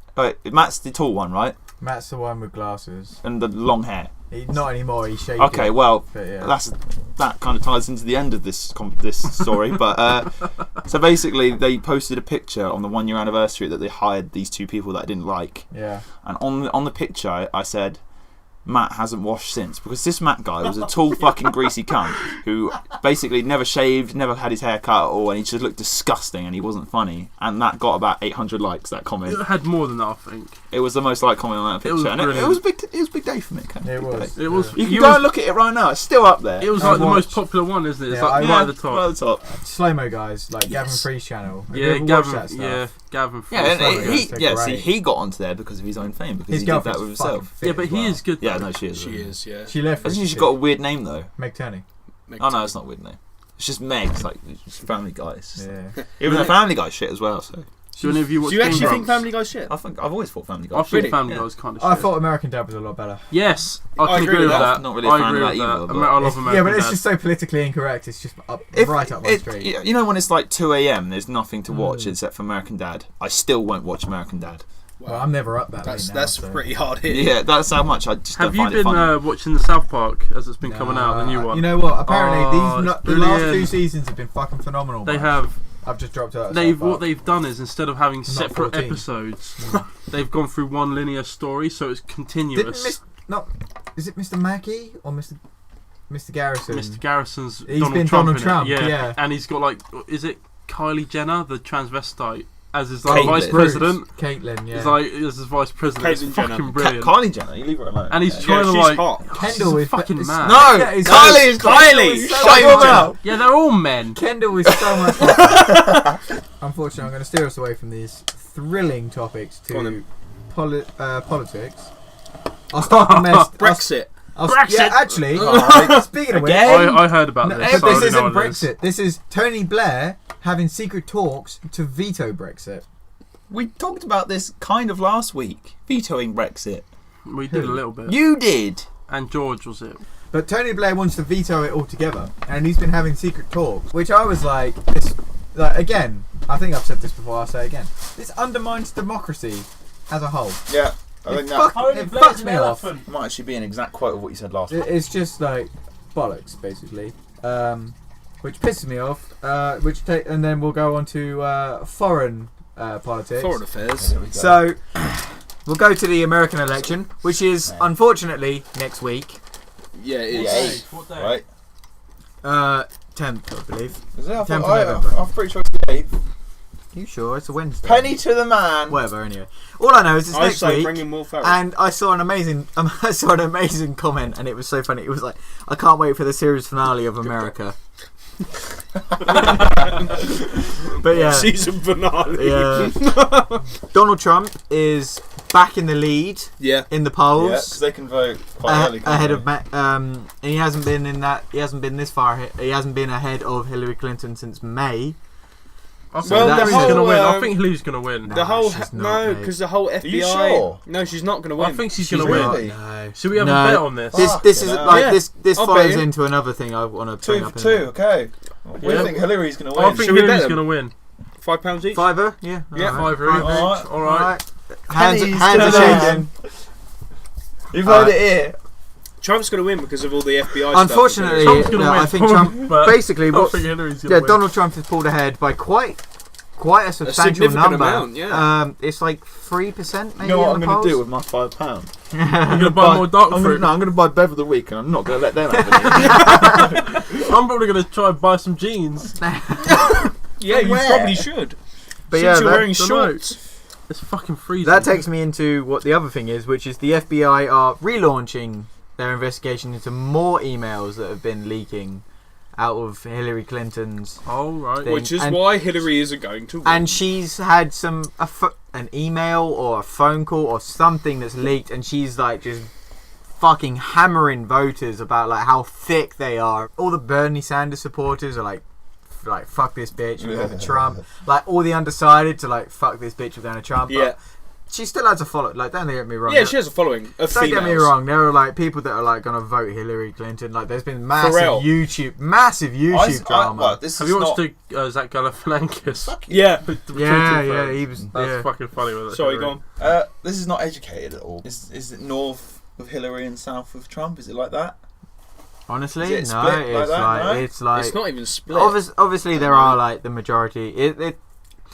Matt's the tall one, right? Matt's the one with glasses. And the long hair. Not anymore. He's shaking. Okay, well, But yeah. that kind of ties into the end of this story. But so basically, they posted a picture on the 1 year anniversary that they hired these two people that I didn't like. Yeah. And on the picture, I said, Matt hasn't washed since, because this Matt guy was a tall fucking greasy cunt who basically never shaved, never had his hair cut at all, and he just looked disgusting and he wasn't funny, and that got about 800 likes, that comment. It had more than that, I think. It was the most liked comment on that picture, it was a big day for me. It was. It was. You can go and look at it right now, it's still up there. It was like the most popular one, isn't it? It's like right at the top. Right at the top. Slow-mo guys, like Gavin Free's channel. Have you Yeah, ever watched that Gavin. stuff? Gavin. Yeah, and They're see, great. he got onto there because of his own fame, because His he did that girlfriend's with himself. fucking fit Yeah, but as he well. is good. Yeah, though. no, she is. She is, yeah. She left. Hasn't she got a weird name though? Meg Turney. Oh no, it's not a weird name. It's just Meg. It's like it's Family Guy. It's just Yeah. even the Family Guy shit as well. So Do any of you watch Do you actually Game think Grumps? Family Guy's shit? I think I've always thought Family Guy. I was think shit. Family Yeah. Guy's kind of shit. I thought American Dad was a lot better. Yes, I can agree with that. Not really a I fan agree of with that that. either, but- I love American Yeah, but it's Dad. just so politically incorrect. It's just right up my street. You know when it's like 2 a.m. There's nothing to watch except for American Dad. I still won't watch American Dad. Well, I'm never up that late now. That's so. pretty hard hitting. Yeah, that's how much I just Have don't you find it been funny. watching the South Park as it's been coming out, the new one? You know what? Apparently, Oh, it's the last brilliant. 2 seasons have been fucking phenomenal. They man. have. I've just dropped out. What they've done is instead of having separate 14. episodes, they've gone through one linear story, so it's continuous. Is it Mr. Mackey or Mr. Garrison? Mr. Garrison's He's Donald been Trump. Donald in Trump, it. yeah. And he's got like, is it Kylie Jenner, the transvestite, as his like, Caitlyn. vice president? Caitlyn, yeah. He's like as his vice president. Caitlyn It's Jenner. fucking brilliant. Kylie Jenner, you leave her alone. And he's Yeah, trying to she's like. hot. Kendall is fucking is- mad. No, Yeah, he's- Kylie is Kylie, so shut your much- mouth. Yeah, they're all men. Kendall is so much fun. Unfortunately, I'm going to steer us away from these thrilling topics Go on to then. politics. I'll start the mess. Brexit. Brexit. Yeah, actually, speaking of which, I heard about this. this I already know isn't what it is. Brexit. This is Tony Blair having secret talks to veto Brexit. We talked about this kind of last week, vetoing Brexit. We did a little bit. You did. And George was it? But Tony Blair wants to veto it altogether, and he's been having secret talks, which I was like, again, I think I've said this before, I'll say it again. This undermines democracy as a whole. Yeah, I think It fucks me off. might actually be an exact quote of what you said last week. It's just like bollocks, basically, which pisses me off. And then we'll go on to foreign politics. Foreign affairs. So we'll go to the American election, which is unfortunately next week, Yeah, it Yeah, is. What day? right? 10th, I believe. Is it? 10th of November. I'm pretty sure it's the 8th. You sure? It's a Wednesday. Penny to the man. Whatever. Anyway, all I know is it's I next say week. bring in Will Ferrell. And I saw an amazing comment, and it was so funny. It was like, I can't wait for the series finale of America. But yeah, Season finale. yeah. Donald Trump is back in the lead Yeah. in the Yeah, polls. because they can vote quite early. can't Ahead they? of and he hasn't been in that. He hasn't been this far. He hasn't been ahead of Hillary Clinton since May. I think Well, the Hillary's whole, gonna win. I think Hillary's gonna win. No. The whole she's not, no, mate. because the whole FBI. you sure? No, she's not going to win. I think she's She's gonna really- win. No. Should we have No. a bet on this? This is Fucking like hell. this I'll follows bet you. into another thing I want to bring 2 up. for 2, okay. We Yeah. think Hillary's going to I win. think Should we bet Hillary's them? gonna win. £5 each. Fiver, yeah. Yeah, alright. Fiver each. Alright. All right. Hands Pennies are to the shaking. You've heard it here. Trump's going to win because of all the FBI stuff. Unfortunately, Trump's gonna win. I think Trump. But Basically, I what? think Hillary's gonna Yeah, win. Donald Trump has pulled ahead by quite a substantial significant number. amount, yeah. It's like 3%. Maybe You know what in I'm the going to do polls? with my £5? You're gonna buy more dark fruit. I'm going to buy Bev of the Week, and I'm not going to let them have any. I'm probably gonna try and buy some jeans. Yeah, you Where? probably should. But Since yeah, you're wearing Dunno. shorts. It's fucking freezing. that takes me into what the other thing is, which is the FBI are relaunching their investigation into more emails that have been leaking out of Hillary Clinton's Oh right. thing. Which is And- why Hillary isn't going to win. And she's had an email or a phone call or something that's leaked, and she's like just fucking hammering voters about like how thick they are. All the Bernie Sanders supporters are like fuck this bitch, we're going to Trump. Like all the undecided to like fuck this bitch, we're going to Trump. Yeah. But she still has a follow. Like don't get me wrong. Yeah, she has a following of Don't females. get me wrong. There are like people that are like going to vote Hillary Clinton. Like there's been massive Pharrell. YouTube drama. This Have is you not, watched the Zach Galifianakis? Yeah. Yeah, he was. That's Yeah. fucking funny with it. Sorry, go on. this is not educated at all. Is it north of Hillary and south of Trump? Is it like that? Honestly, Is it no. split like It's that, like no? it's like It's not even split. obviously there are like the majority.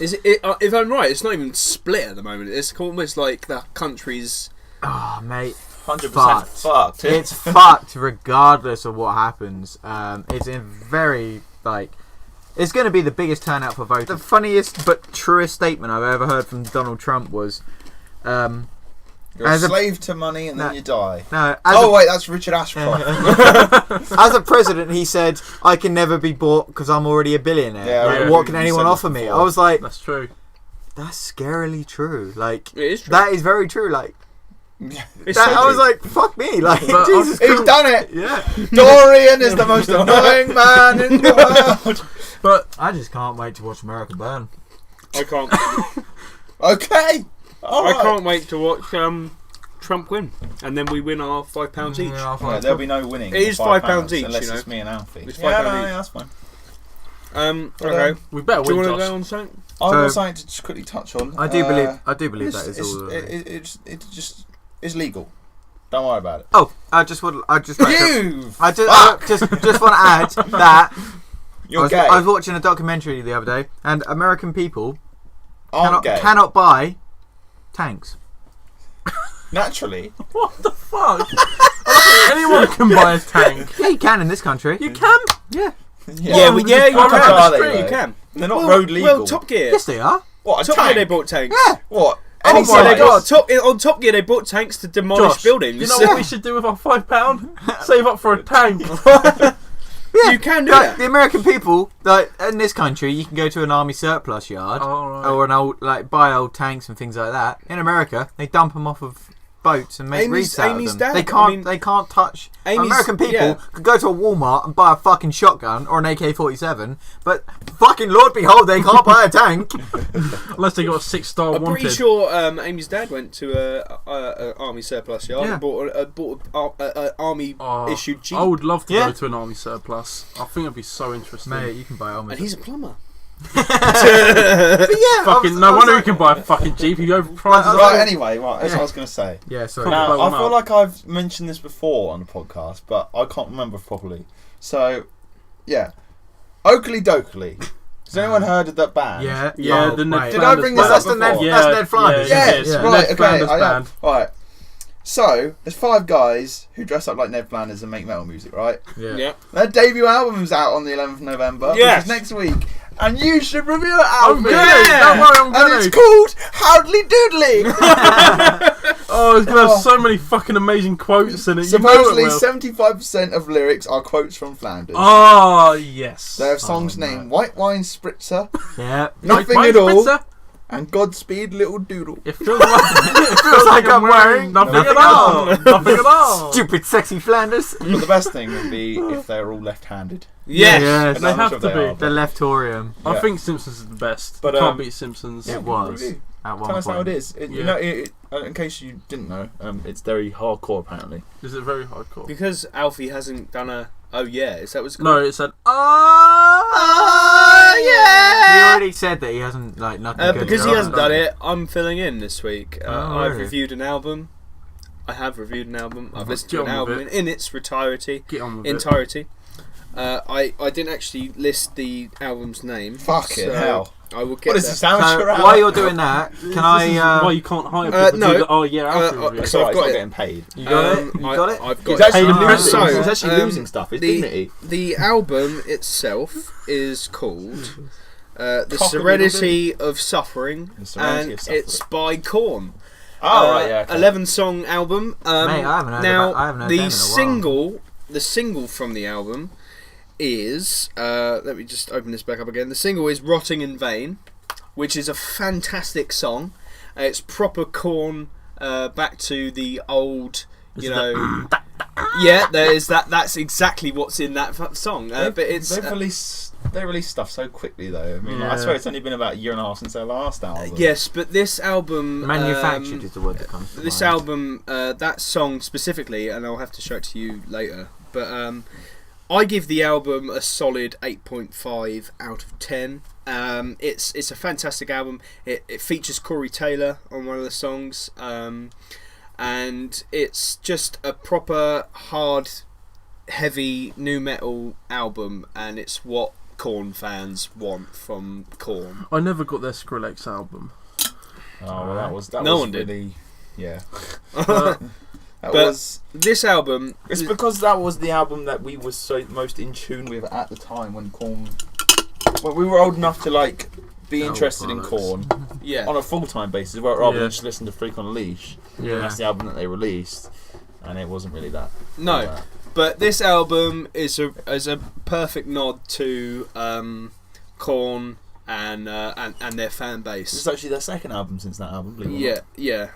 Is it, if I'm right, it's not even split at the moment. It's almost like the country's Oh, mate. 100% fucked. It's fucked regardless of what happens. It's a very, it's going to be the biggest turnout for voting. The funniest but truest statement I've ever heard from Donald Trump was... You're a slave to money and then you die. No. Wait, that's Richard Ashcroft. As a president, he said, I can never be bought because I'm already a billionaire. Yeah, what can anyone offer me? I was like... That's true. That's scarily true. It is true. That is very true. I was like, fuck me. Jesus He's done it. Yeah. Dorian is the most annoying man in the world. But I just can't wait to watch America burn. I can't. Okay. All right. I can't wait to watch Trump win, and then we win our £5 each. Yeah, there'll be no winning. It is £5 each, unless you know. it's me and Alfie. It's £5 yeah, each. that's fine. Okay. we better Do you win, want to Josh. go on something? I've got something to just quickly touch on. I do believe that is all. It's legal. Don't worry about it. Oh, I just want to add that You're I gay. was watching a documentary the other day, and American people Aren't gay. cannot buy tanks. Naturally. What the fuck? Anyone can buy a tank. Yeah, you can in this country. You can? Yeah. Yeah, you They can. They're not road legal. Well, Top Gear. Yes, they are. What, a Top tank? Gear, they bought tanks. Yeah. What? Oh Any my size? God! On Top Gear, they bought tanks to demolish Josh, buildings. you know what we should do with our £5? Save up for a tank. Yeah, You can do that. The American people, in this country, you can go to an army surplus yard or an old, buy old tanks and things like that. In America, they dump them off of boats and make wreaths out of them. dad, They can't touch. American people could go to a Walmart and buy a fucking shotgun or an AK-47, but fucking Lord behold, they can't buy a tank. Unless they got a 6-star I'm wanted. pretty sure Amy's dad went to a army surplus yard and bought an army issued Jeep. I would love to go to an army surplus. I think it'd be so interesting. Mate, you can buy army. And he's a plumber. But yeah, Fucking no wonder he can buy a fucking Jeep. He overprices. Right, anyway, that's what I was going to say. Yeah, sorry. Now, Blow I one feel up. like I've mentioned this before on the podcast, but I can't remember properly. So, yeah. Oakley Dokley. Has anyone heard of that band? Yeah, Oh, the Ned Did I bring this up That's before? Ned Flanders. Yes, Yeah. right, Ned okay. Flanders I know. band. Right. So, there's 5 guys who dress up like Ned Flanders and make metal music, right? Yeah. Their debut album's out on the 11th of November, Yes. which is next week. And you should review it, I'm Alfie. gonna. Don't worry, I'm And gonna. it's called Howdly Doodly. Oh, it's gonna have so many fucking amazing quotes in it. Supposedly, you know it will. 75% of lyrics are quotes from Flanders. Oh yes. They have songs named White Wine Spritzer, Yeah. Nothing Mike at All, Spritzer? and Godspeed Little Doodle. It feels like I'm wearing nothing nothing at all. Nothing at all. Stupid, sexy Flanders. But the best thing would be if they're all left-handed. Yes. Yes. And They I'm not have sure to if they be. are, The Leftorium. I Yeah. think Simpsons is the best. But, But can't beat Simpsons. It was. Review. At one Tell us point. how it is. You Yeah. know, in case you didn't know, it's very hardcore apparently. Is it very hardcore? Because Alfie hasn't done a. Oh yeah, is that what's No, called? it said. He already said that he hasn't nothing. good Because to he go hasn't on. done it, I'm filling in this week. Oh, I've really? reviewed an album. I've listened to Get an on with album in its entirety. Get on with Entirety. I didn't actually list the album's name. Fucking so hell. I will get What is there. this amateur So hour? while you're doing that, can This is I? why you can't hire people to no. do the oh yeah Alfie review. It's so alright, I've it's got not it. getting paid. You got it. You got it. I've He's got actually it. losing. So, He's actually losing stuff. His dignity. The album itself is called The Cock-a-doodle-doo. Serenity of Suffering, The Serenity and of Suffering. it's by Korn. Oh, right, yeah. Okay. 11-song album. Mate, I haven't heard now, I haven't heard them in a while. the single from the album is let me just open this back up again. The single is "Rotting in Vain," which is a fantastic song. It's proper Korn, back to the old, you know. Yeah, there is that. That's exactly what's in that song. But it's they release stuff so quickly though. I mean, I Yeah. swear it's only been about a year and a half since their last album. yes, but this album Manufactured is the word that comes to this mind. album, that song specifically, and I'll have to show it to you later. But I give the album a solid 8.5 out of 10. It's a fantastic album. It features Corey Taylor on one of the songs, and it's just a proper hard, heavy nu metal album, and it's what Korn fans want from Korn. I never got their Skrillex album. Oh well, that No was one did. really. Yeah. But this album... It's because that was the album that we were most in tune with at the time when Korn... When we were old enough to, like, be interested in Korn on a full-time basis, rather than just listen to Freak on a Leash. Yeah. That's the album that they released, and it wasn't really that. No, but this album is a perfect nod to Korn and their fan base. It's actually their second album since that album. Yeah.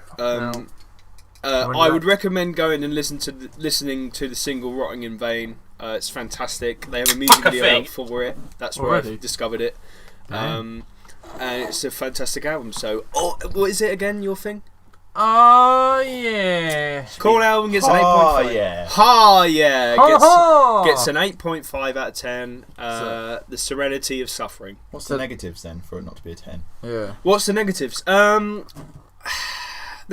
I would recommend going and listening to the single "Rotting in Vain." It's fantastic. They have a music video out for it. That's where I discovered it. And it's a fantastic album. So, what is it again? Your thing? Oh yeah. Korn album gets an 8.5. Gets an 8.5 out of 10. The Serenity of Suffering. What's the negatives then for it not to be a 10? Yeah. What's the negatives? The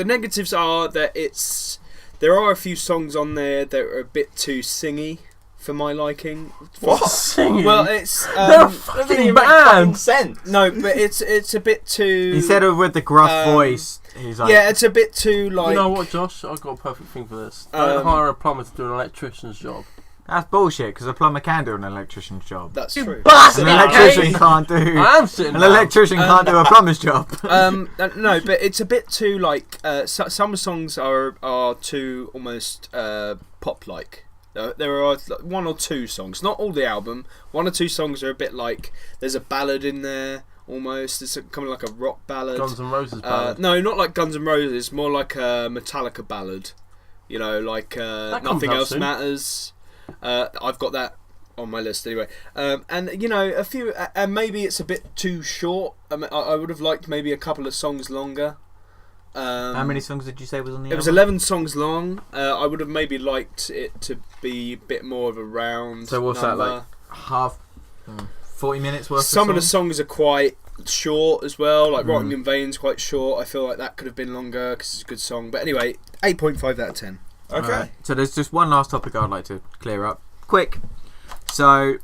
negatives are that there are a few songs on there that are a bit too singy for my liking. What? Singing? Well, it's they're fucking bad. Sense. No, but it's a bit too. He said it with the gruff voice. He's like, yeah, it's a bit too like. You know what, Josh? I've got a perfect thing for this. Don't hire a plumber to do an electrician's job. That's bullshit, because a plumber can do an electrician's job. That's true. An electrician can't do. I am sitting An down. electrician can't do a plumber's job. No, but it's a bit too like. Some songs are too almost pop-like. There are one or two songs, not all the album. One or two songs are a bit like. There's a ballad in there. Almost, it's kind of like a rock ballad. Guns N' Roses ballad. No, not like Guns N' Roses. More like a Metallica ballad. You know, like Nothing Else soon. Matters. I've got that on my list anyway. And you know, a few, and maybe it's a bit too short. I would have liked maybe a couple of songs longer. How many songs did you say was on the album? It was 11 songs long. I would have maybe liked it to be a bit more of a round. So what's number. that like? Half. 40 minutes worth. Some of the songs? songs are quite short as well. Like Rotting in Vain's quite short. I feel like that could have been longer because it's a good song. But anyway, 8.5 out of 10. Okay. Right. So there's just one last topic I'd like to clear up. Quick. So,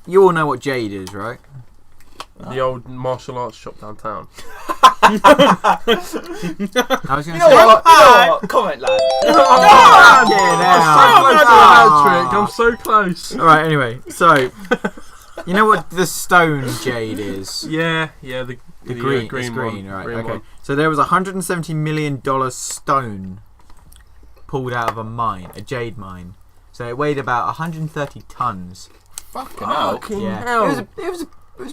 you all know what Jade is, right? The old martial arts shop downtown. I was going to say. What? Comment, lad. I'm so close. Alright, anyway. So, you know what the stone jade is? Yeah, the green one. right? Green Okay. one. So there was a $170 million stone pulled out of a mine, a jade mine. So it weighed about 130 tons. Fucking hell. Fucking Yeah, hell. it was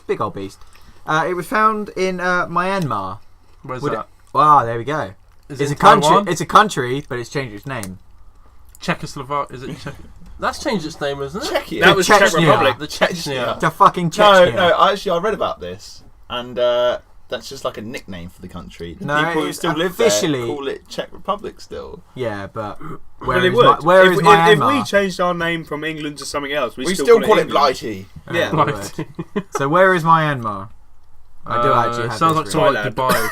a big old beast. It was found in Myanmar. Where's that? Wow, there we go. Is It's it a country. Taiwan? It's a country, but it's changed its name. Czechoslovakia. Is it Czech? That's changed its name, isn't it? Czechia. That was Czech Chechnya. Republic. The Chechnya. To fucking Chechnya. No, actually, I read about this, and that's just like a nickname for the country. The No, people who it's still live officially- there call it Czech Republic still. Yeah, but Well, where it is would. where is if Myanmar? we changed our name from England to something else, we still call it England. Blighty. Yeah. Oh, Right. word. So where is Myanmar? I do actually have sounds like this something written. like Dubai.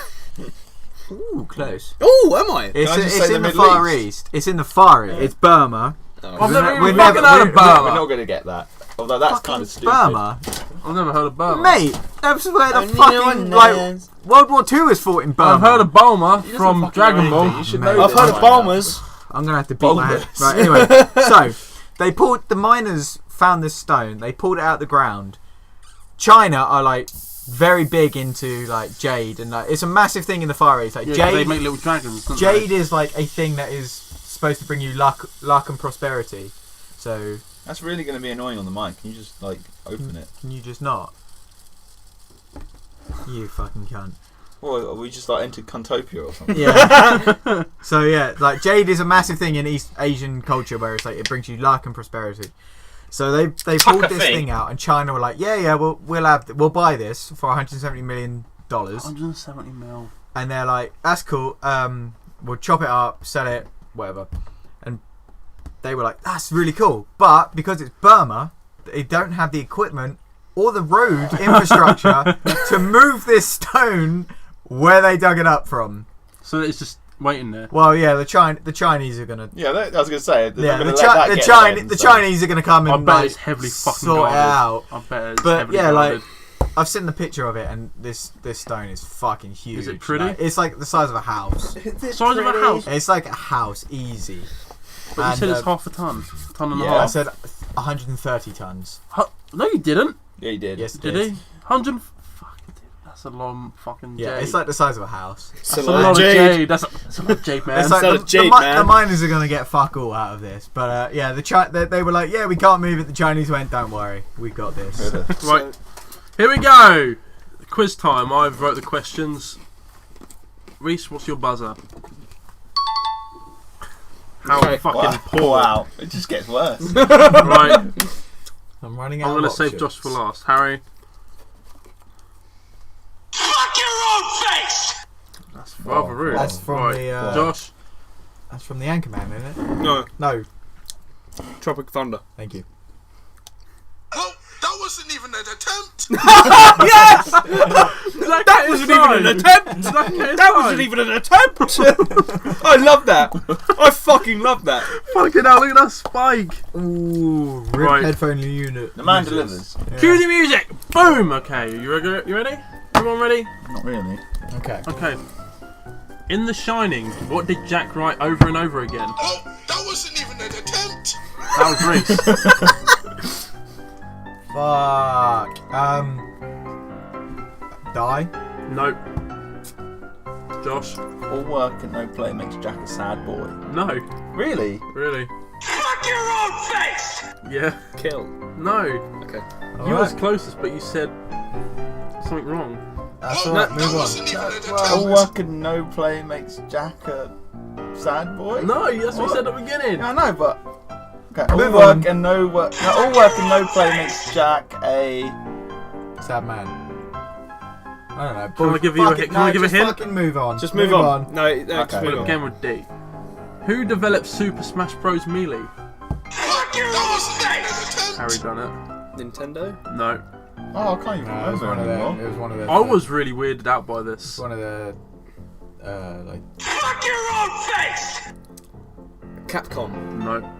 Ooh, close. Oh, am I? It's, I just it's say the in the Middle Far East? East. It's in the Far East. It's Burma. Oh, I've never We're even never- fucking heard of We're Burma. not going to get that. Although that's Fucking kind of stupid. Burma, I've never heard of Burma. mate. That's where the Only fucking one like knows. World War II was fought in Burma. I've heard of Bulma He doesn't from fucking Dragon know Ball. anything. You should Mate. know I've this heard of by now. Balmers. I'm gonna have to beat my head. Bulbous. Right. Anyway, so they pulled the miners found this stone. They pulled it out the ground. China are like very big into like jade and like it's a massive thing in the Far East. Like Yeah, 'cause they jade, make little dragons. Don't jade they? is like a thing that is supposed to bring you luck and prosperity. So That's really going to be annoying on the mic. Can you just like open it? can you just not? You fucking cunt. Or we just like entered Cuntopia or something? Yeah. So yeah, like jade is a massive thing in East Asian culture where it's like it brings you luck and prosperity. So they pulled this thing out, and China were like, yeah, we'll buy this for $170 million, 170 mil. and they're like, that's cool. We'll chop it up, sell it, whatever. And they were like, that's really cool, but because it's Burma, they don't have the equipment or the road infrastructure to move this stone where they dug it up from. So it's just waiting there. Well, yeah, the Chinese are gonna. Yeah, I was going to say. Yeah, The the Chinese are gonna come I and bet like, it's heavily fucking sort it guarded. out. I bet it's But heavily yeah, guarded. like I've seen the picture of it, and this stone is fucking huge. Is it pretty? Like, it's like the size of a house. Size of a house? It's like a house, easy. But you said it's half a ton. Ton and a I half. said 130 tons. No, you didn't. Yeah, he did. Yes, Did he? 100. Fuck, that's a long fucking jade. Yeah, it's like the size of a house. It's That's a lot of jade. That's a lot of jade, man. It's like Instead of jade, man. the miners are gonna get fuck all out of this, but yeah, they were like, yeah, we can't move it. The Chinese went, don't worry, we got this. Right, here we go. Quiz time. I've wrote the questions. Reese, what's your buzzer? How fucking poor. Wow, it just gets worse. Right, I'm running out. I'm gonna of save options. Josh for last. Harry. Fuck your own face! That's rather rude. That's from right. the Josh. That's from the Anchorman, isn't it? No, No, Tropic Thunder. thank you. Oh, that wasn't even an attempt! Yes! That That wasn't even an attempt! That wasn't even an attempt! I love that. I fucking love that. Fucking hell, look at that spike. Ooh, rip Right. headphone unit. The man users. delivers. Yeah. Cue the music. Boom. Okay, you ready? Everyone ready? Not really. Okay. Okay. In The Shining, what did Jack write over and over again? Oh, that wasn't even an attempt! That was Reese. Fuck. Die. Nope. Josh. All work and no play makes Jack a sad boy. No. Really? Really? Fuck your own face! Yeah. Kill. No. Okay. You was closest, but you said something wrong. That's Oh, alright. that Move on. wasn't even an attempt! All work and no play makes Jack a sad boy? No, that's what you said at the beginning. Yeah, I know, but... Okay, all Move work on. and no work... No, all work and no play makes Jack a... Sad man. I don't know. Can I give you a hint? Can I give a hint? Fucking move on. Just move on. No, just Okay. move We'll on. begin with D. Who developed Super Smash Bros. Melee? Fuck your own face! Harry done it. Nintendo? No. Oh, I can't even No, it was remember one of them. anymore. It was one of the. I was really weirded out by this. one of the. Like. Fuck your own face! Capcom. No.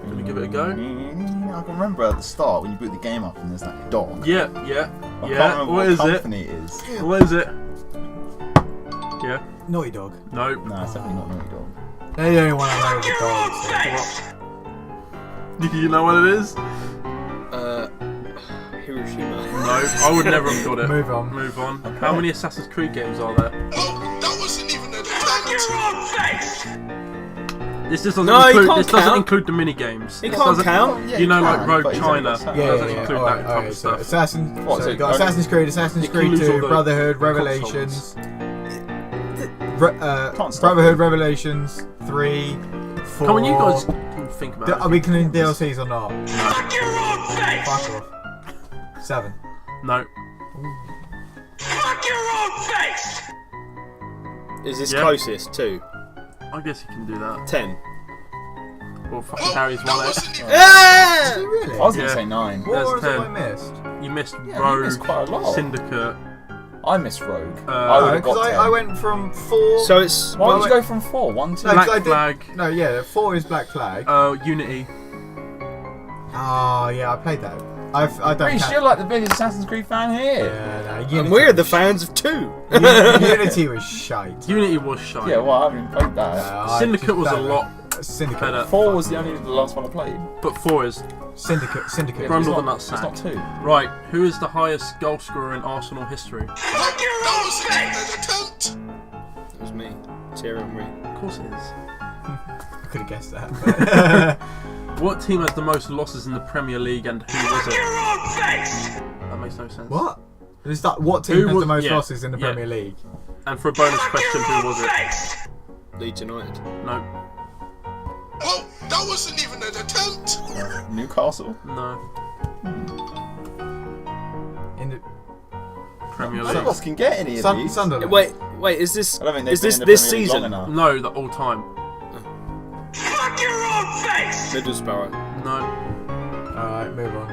Gonna give it a go? I can remember at the start when you boot the game up and there's that dog. Yeah. I can't Yeah. remember What is it? company it is. What is it? Yeah. Naughty Dog. No. No, it's definitely not Naughty Dog. They're the only one I know with Fuck the your own dogs. So. face! Do you know what it is? Hiroshima. No. I would never have got it. Move on. Move on. How many Assassin's Creed games are there? Oh, that wasn't even an attempt! Fuck your own face! This doesn't No, you include. can't This doesn't count. include the mini games. It This can't doesn't- count. Yeah, You know, can, like Rogue but he's China. only got Yeah, doesn't yeah, include yeah. that type Alright, of so stuff. Assassin's. What, So so you got only- Assassin's Creed, Assassin's It Creed includes 2, all the Brotherhood, consoles. Revelations. Can't stop Brotherhood, it. Revelations 3, 4. Come on, you guys can think about it. Are we including DLCs or not? Fuck your own face! Fuck off. 7. No. Fuck your own face! Is this Yeah. closest to I guess you can do that. 10? Well, fucking Oh, Harry's that won it. wasn't even Ah! Really? I was going Yeah. to say 9. What There's was it 10. I missed? You missed Yeah, you Rogue, missed quite a lot. Syndicate. I missed Rogue. I No, would have Because got 10. I went from 4. So it's. Why well, would you go from 4? 1, 2? No, 'cause Black I did- Flag. No, yeah, 4 is Black Flag. Unity. Oh, yeah, I played that. I don't Reece, count. you're like the biggest Assassin's Creed fan here. Yeah, no, Unity and we're the was- fans of 2. Unity was shite. Unity was shite. Yeah, well, I haven't even played that. I Syndicate just was a don't know. lot Syndicate. better. 4 was the last one I played. But 4 is. Syndicate. Bro, It's Brundle the not- It's nutsack. not 2. Right, who is the highest goal scorer in Arsenal history? Fuck your own face! An attempt! It was me. Thierry Henry. Of course it is. I could have guessed that. What team has the most losses in the Premier League and who was Fuck it? your own face! That makes no sense. What? Is that what Who team has was- the most yeah, losses in the yeah. Premier League? And for a bonus Fuck question, your who own was it? face! Leeds United. No. Oh, that wasn't even an attempt! Newcastle. No. In the Premier None League. of us can get any of these. Sunderland. Wait, is this? I don't think they've Is been this in the this Premier League long season? enough. No, the all time. Fuck your own face! Middlesbrough. No. Alright, move on.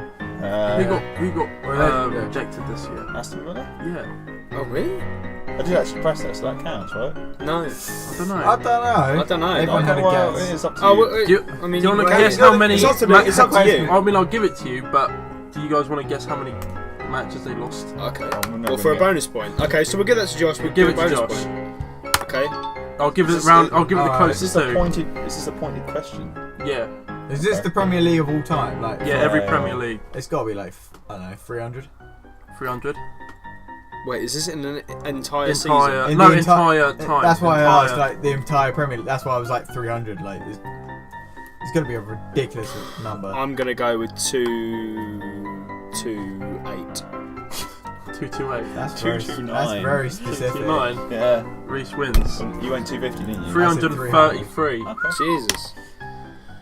Who got Well, yeah. rejected this year? Aston Villa? Yeah. Oh really? I did actually press that, so that counts, right? No. I don't know. I don't know. I don't know. Everyone had a well, guess. it's up to Oh, you. well, Do you, I mean, do you want to well, guess you how gotta- many? it's up to me. It's up to you. I mean, I'll give it to you, but do you guys want to guess how many matches they lost. Okay. we're never Well, for a gonna bonus point. Okay, so we'll give that to Josh. We'll Give it a to bonus Josh. point. Okay. I'll give it Is this round. the- I'll give it the Alright, Is closest this to. Is this a pointed question? Yeah. Is this the Premier League of all time? Like, Yeah. Every Yeah. Premier League. it's got to be like, I don't know, 300. 300. Wait, is this in an entire Entire. season? In No, the entire time. That's why entire. I asked, like, the entire Premier League. That's why I was like 300. Like, it's got to be a ridiculous number. I'm gonna go with 228. 228. That's 229. very specific. 229. Yeah. Reese wins. You went 250, didn't you? 333. Okay. Jesus.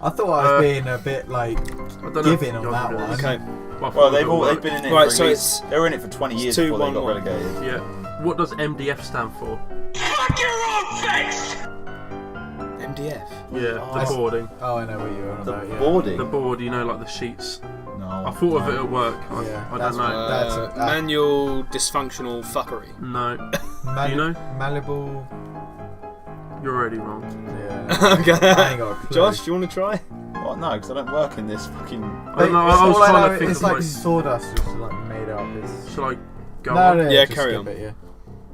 I thought I was being a bit like I don't know giving if on that Josh one. is. Okay. Well, they've been in it. Right, for so at it's- least, they were in it for 20 years it's before they got 2-1-1. relegated. Yeah. What does MDF stand for? Fuck your own face! MDF. Yeah, Oh, the boarding. Oh, I know what you're on The about. Yeah. boarding. The board, you know, like the sheets. No. I thought of no. it at work. I that's don't know. That's Manual dysfunctional fuckery. No, Mal- know? Malibu. you're already wrong. Yeah. I ain't Okay. got a clue. Josh, do you want to try? Well, no, because I don't work in this fucking. I don't know. It's I was all I trying know, to think it's of like like. sawdust, just like made up. It's... Shall I go No, on? no, Yeah, just carry skip on. It, yeah.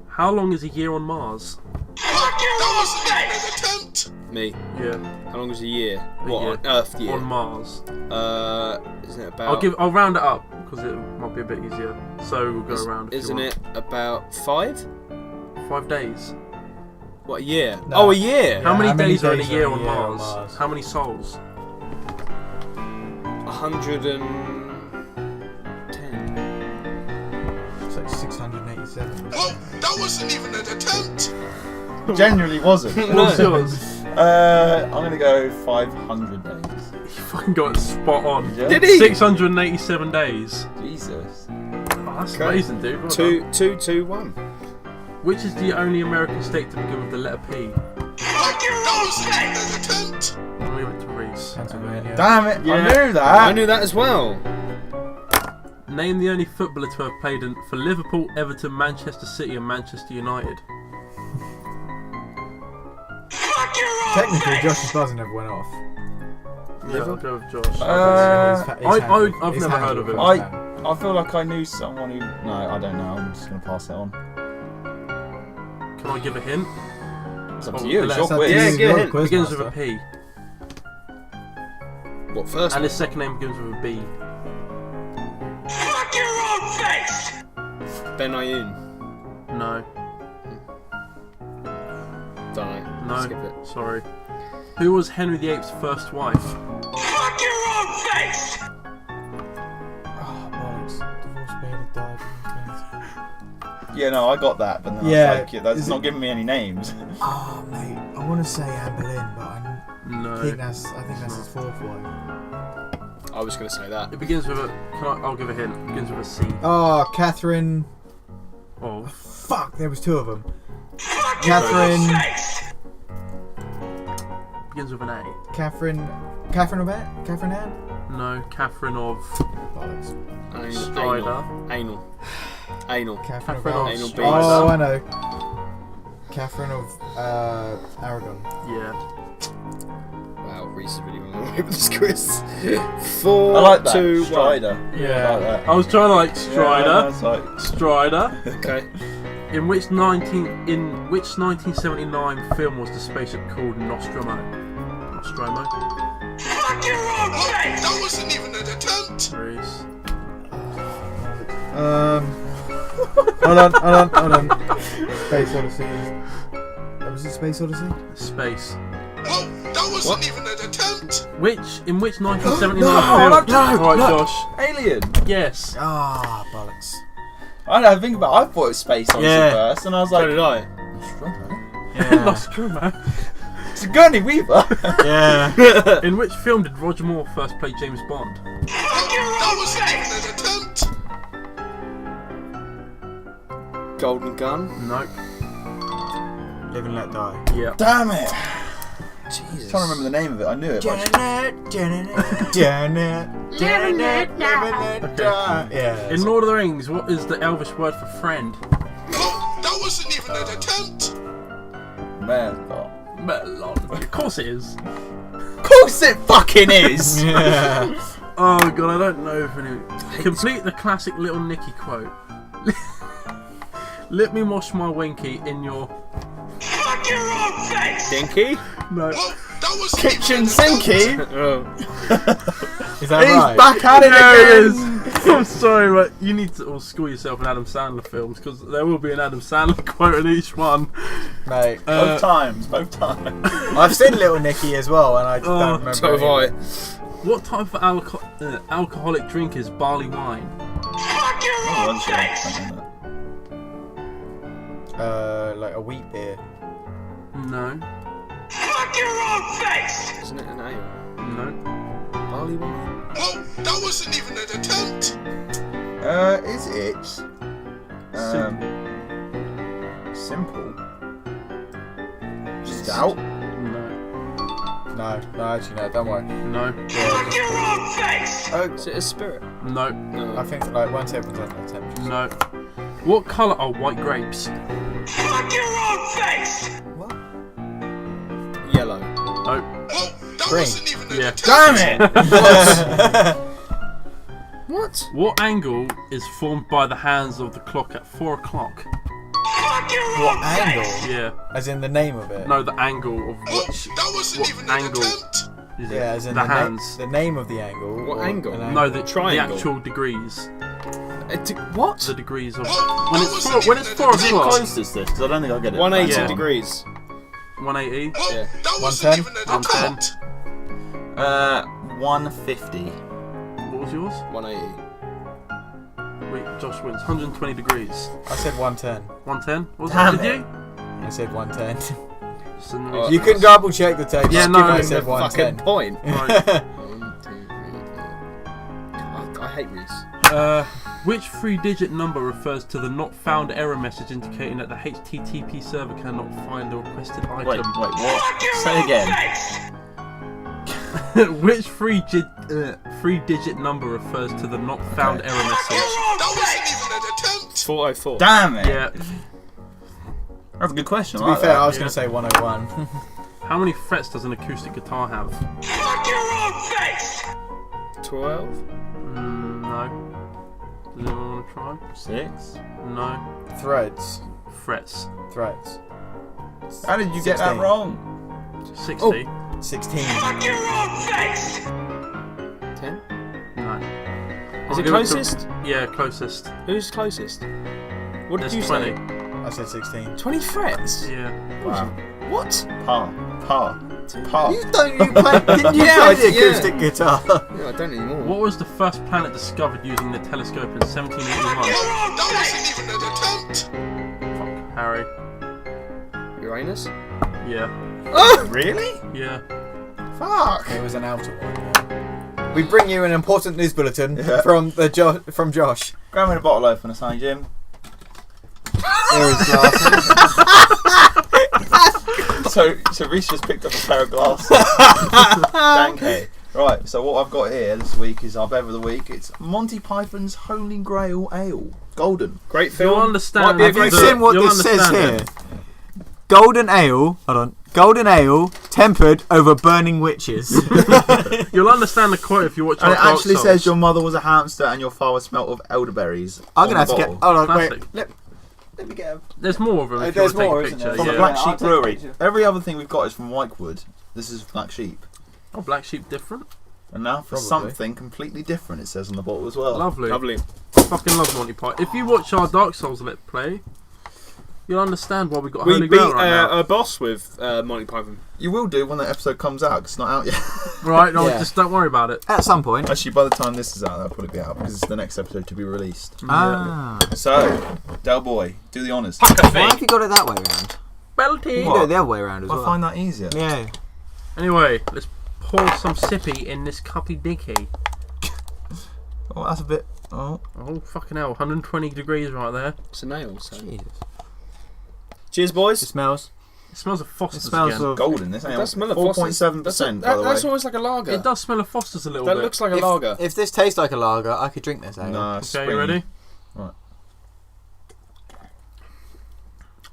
How long is a year on Mars? Fuck your own face! Attempt! Me. Yeah, How long is a year? A What, year. on Earth year? on Mars. Isn't it about... I'll round it up because it might be a bit easier. So we'll go around. If Isn't you it about 5? want. 5 days? What, a year? No. Oh, a year! How many days are in a days year on Mars? How many souls? 110. It's like 687. Oh, that wasn't even an attempt! Genuinely wasn't. What's yours? I'm gonna go 500 days. You fucking got it spot on. Yeah. Did he? 687 days. Jesus. Oh, that's Okay. amazing, dude. Well 2, 2, 1. done. Which is the only American state to begin with the letter P? Fuck your own face! An attempt! I'll leave it to Reese. Pennsylvania. Damn it! Yeah. I knew that. I knew that as well. Name the only footballer to have played for Liverpool, Everton, Manchester City and Manchester United. Fuck your own Technically, face! Josh's buzzer never went off. Yeah, I'll go with Josh. I've never heard of him. I feel like I knew someone who. No, I don't know. I'm just gonna pass it on. Can I give a hint? It's up Oh, to you. It's let's your That's up quiz. to Yeah, you, get you're it. the quiz Begins with a master. P. What, first And one? his second name begins with a B. Fuck your own face! Ben Ayoun. No. Don't know. No. Skip it. Sorry. Who was Henry VIII's first wife? Fuck your own face! Oh, bollocks. Divorce Bailey died. Yeah, no, I got that, but then Yeah, I was like, yeah, that's is not it- giving me any names. Oh, mate. I want to say Anne Boleyn, but I No. think that's his fourth wife. I was going to say that. It begins with a. I'll give a hint. It begins with a C. Oh, Catherine. Oh. Fuck, there was two of them. Fuck your own Catherine. face! Begins with an A. Catherine of Anne? Catherine Anne? No. Catherine of Bollocks. Strider. Anal. Anal. Catherine of Catherine of Anal Strider. Oh, I know. Catherine of Aragon. Yeah. Wow, Reese is really running away with this quiz. 4, I like that. 2, 1. Strider. Yeah. I like that. I was trying to like Yeah, Strider. that's like, Strider. Okay. In which 1979 film was the spaceship called Nostromo? Nostromo. Fuck your own face! That wasn't even an attempt! Reese. Hold on. Space Odyssey. Was it Space Odyssey? Space. Oh, that wasn't even an attempt! In which 1979 No, film? no, Right, no. Josh. Alien. Yes. Ah, bollocks. I don't think about. I thought it was Space Odyssey Yeah. first, and I was So like, did I. Yeah. Nostromo. it's Sigourney Weaver. Yeah. In which film did Roger Moore first play James Bond? Fuck your own face! An attempt! Golden Gun. Nope. Live and Let Die. Yeah. Damn it! Jesus. I'm trying to remember the name of it. I knew it. But I should- Janet, live and let die. Yeah. In Lord of the Rings, what is the Elvish word for friend? Oh, that wasn't even an attempt! Man, God. Melon. Of course it is. Of course it fucking is. Yeah. Oh god, I don't know if any. Complete the classic Little Nicky quote. Let me wash my winky in your. Fuck your own face! Dinky? No. Oh, that was Kitchen sinky. Oh. Is that He's right? back at it There it again. is. I'm sorry, but you need to all school yourself in Adam Sandler films because there will be an Adam Sandler quote in each one. Mate, Both times. I've seen Little Nicky as well, and I just don't remember. So have I. What type of alcoholic drink is barley wine? Fuck your own face! Like a wheat beer. No. Fuck your own face! Isn't it an ale? No. Barley wine? Oh, that wasn't even an attempt! Is it simple? Stout? No. No, actually no, don't worry. No. Fuck your own face! Oh, Is it a spirit? No. No. I think like 1 tip was an attempt. No. What colour are white grapes? Fuck your own face! What? Yellow. No. Oh, that Green. wasn't even an Damn attempt! it! What? What angle is formed by the hands of the clock at 4 o'clock? Fuck your What own angle? face! Yeah. As in the name of it? No, the angle of Oh, which. that wasn't What even an angle? attempt! Is it? Yeah, as in the the hands. the name of the angle. What or angle? an No, the Triangle. actual degrees. What? The degrees of Oh, when that it's wasn't when even it's an 4 Is it o'clock. closest this? Because I don't think I'll get it. 180 Yeah. degrees. 180. Oh, Yeah. that wasn't 110? even an 110. attempt! 150. What was yours? 180. Wait, Josh wins. 120 degrees. I said 110. 110. What was Damn that? Did you? I said 110. So no, Oh, You can double check the tape. Yeah, Just no, give me I I said the fucking 110. point. Right. 1, 2, 3, 4. I hate Reese. Which 3-digit number refers to the not found error message indicating that the HTTP server cannot find the requested item? Wait, what? Fuck your Say own again. face! Which 3-digit number refers to the not found error message? Oh, that wasn't even an attempt! 404. Damn it! Yeah. That's a good question. To I be like fair, I that. was going to say 101. How many frets does an acoustic guitar have? Fuck your own face! 12? No. Does anyone want to try? 6. No. Threads. Frets. Threads. How did you get that 16. wrong? 60. 16. Fuck your own face! 10? No. Is I'll it give to- closest? Yeah, closest. Who's closest? What did There's you 20. say? I said 16. 20 frets? Yeah. Wow. What? Par. You don't you play? Didn't you Yeah, play the yeah. acoustic guitar? Yeah, I don't anymore. What was the first planet discovered using the telescope in 1781? Oh, that wasn't even an attempt! Fuck, Harry. Uranus? Yeah. Oh! Really? Yeah. Fuck. It was an outer one. Yeah. We bring you an important news bulletin Yeah. from from Josh. Grab me a bottle opener, son, Jim. Here is glasses. So Reese just picked up a pair of glasses. Danke. Right, so what I've got here this week is our bev of the week. It's Monty Python's Holy Grail Ale. Golden. Great film. You'll understand. Might be a Have you great the- seen what you'll this says understand here? it. Golden ale. Hold on. Golden ale tempered over burning witches. You'll understand the quote if you watch And our it Dark actually Souls. says your mother was a hamster and your father smelt of elderberries. I'm on gonna have the to get. bottle. Hold on, wait. Classic. Let me get. There's more of them if There's you want more, to take a isn't there? picture. From Yeah. Black I'll Sheep take a Brewery. picture. Every other thing we've got is from Whitewood. This is Black Sheep. Oh, Black Sheep different. And now for Probably. something completely different, it says on the bottle as well. Lovely. Lovely. Fucking love Monty Python. If you watch our Dark Souls Let's Play, you'll understand why we got We Holy beat Grail right now. a boss with Monty Python. You will do when that episode comes out, 'cause it's not out yet. Right, no, Yeah. just don't worry about it. At some point. Actually, by the time this is out, that'll probably be out, because it's the next episode to be released. Ah. So, Del Boy, do the honours. Why have you got it that way around? Belty. You can do it the other way around as I well. find that easier. Yeah. Anyway, let's pour some sippy in this cuppy dicky. Oh, that's a bit... Oh. Oh, fucking hell. 120 degrees right there. It's a nail, so. Jesus. Cheers, boys. It smells. It smells of Foster's It smells again. of. Golden, this It ain't does smell of 4.7%, by the way. That's almost like a lager. It does smell of Foster's a little That bit. looks like a lager. If this tastes like a lager, I could drink this. Ale. No, it's Okay, you springy. ready?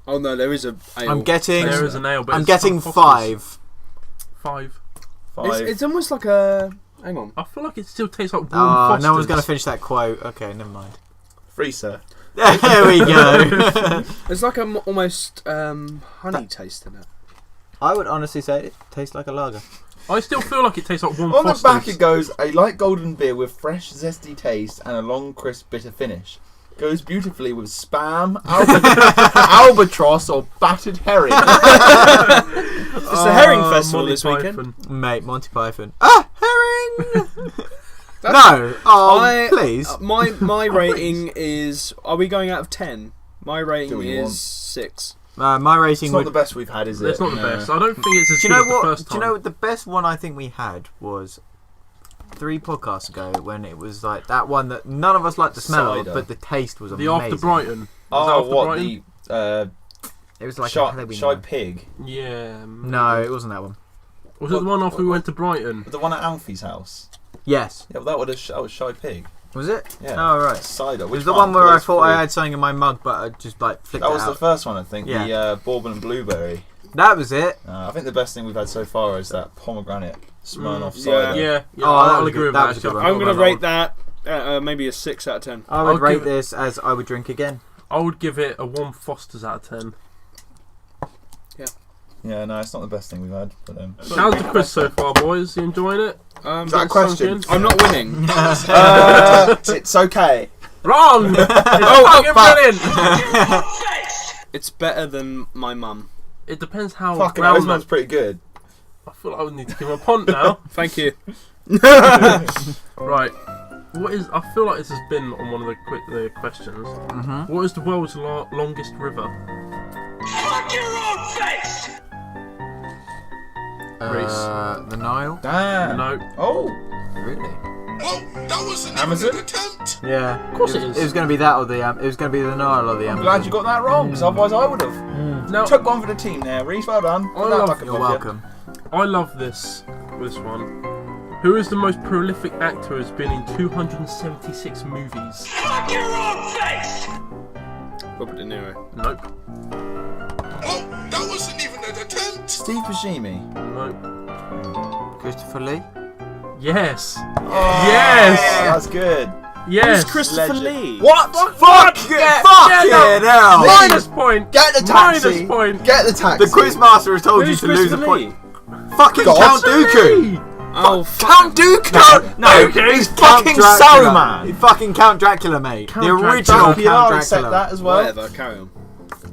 Oh no, there is a ale. I'm getting. There is a nail, but I'm it's getting from Foster's. 5. 5. 5. It's almost like a Hang on. I feel like it still tastes like warm Oh, Fosters. no one's going to finish that quote. Okay, never mind. Free, sir. There we go. There's like a almost honey taste in it. I would honestly say it tastes like a lager. I still feel like it tastes like warm On Fosters. the back it goes, a light golden beer with fresh, zesty taste and a long, crisp, bitter finish. Goes beautifully with spam, albatross, or battered herring. It's the herring festival Monty this weekend. Python. Mate, Monty Python. Ah, herring! No! Oh, please. My rating is... Are we going out of 10? My rating Do we is want? 6. My rating It's not would... the best we've had, is it? It's not the best. I don't think it's as Do good you know as the what? first Do time. you know the best one I think we had was 3 podcasts ago when it was like that one that none of us liked the smell Cider. of, but the taste was the amazing. After Brighton. Was Oh, After what? Brighton? The It was like a shy Halloween one. pig. Yeah. No, it wasn't that one. Was it the one after we went to Brighton? The one at Alfie's house. Yes. Yeah, well, that was shy pig. Was it? Yeah. Oh, right. Cider. It Which was the one where I Those thought I three. had something in my mug, but I just like flicked That it was the out. first one, I think. Yeah. The bourbon and blueberry. That was it. I think the best thing we've had so far is that pomegranate Smirnoff yeah. cider. Yeah. Oh, that I'll was agree good. with That that. was a good actually. one. I'm going to I'll rate that maybe a 6 out of 10. I would I'll rate give it- this as I would drink again. I would give it a warm Fosters out of 10. Yeah, no, it's not the best thing we've had. But How's the quiz so far, boys? You enjoying it? Is that a question? I'm not winning. It's okay. Wrong! It's fucking brilliant! It's better than my mum. It depends how Fucking round Osman's that... pretty good. I feel like I would need to give him a punt now. Thank you. Right. What is? I feel like this has been on one of the questions. Mm-hmm. What is the world's longest river? Fuck your own face! The Nile? Damn. No. Oh. Really? Oh, that wasn't Amazon? even an attempt! Yeah. Of course it is. It was going to be that or the it was going to be the Nile or the I'm Amazon. glad you got that wrong, because otherwise I would have. Now, Took one for the team there, Reece. Well done. I Put that love- back You're above you. welcome. I love this one. Who is the most prolific actor who has been in 276 movies? Fuck your own face! Robert De Niro. Nope. Oh, that wasn't even an attempt! Steve Buscemi. Nope. Christopher Lee? Yes. Oh, Yes. That's good. Yes. Who's Christopher Legend. Lee? What? Fuck yeah, it hell! Minus point. Get the taxi. Minus point. Get the taxi. The quizmaster has told Who's you to lose a Christopher point. Lee? Fucking God. Count Dooku! Oh, fuck. Count Dooku! No, He's Count fucking Dracula. Saruman. Fucking Count Dracula, mate. Count the Dracula. original I'll Count accept Dracula. that as well. Whatever, carry on.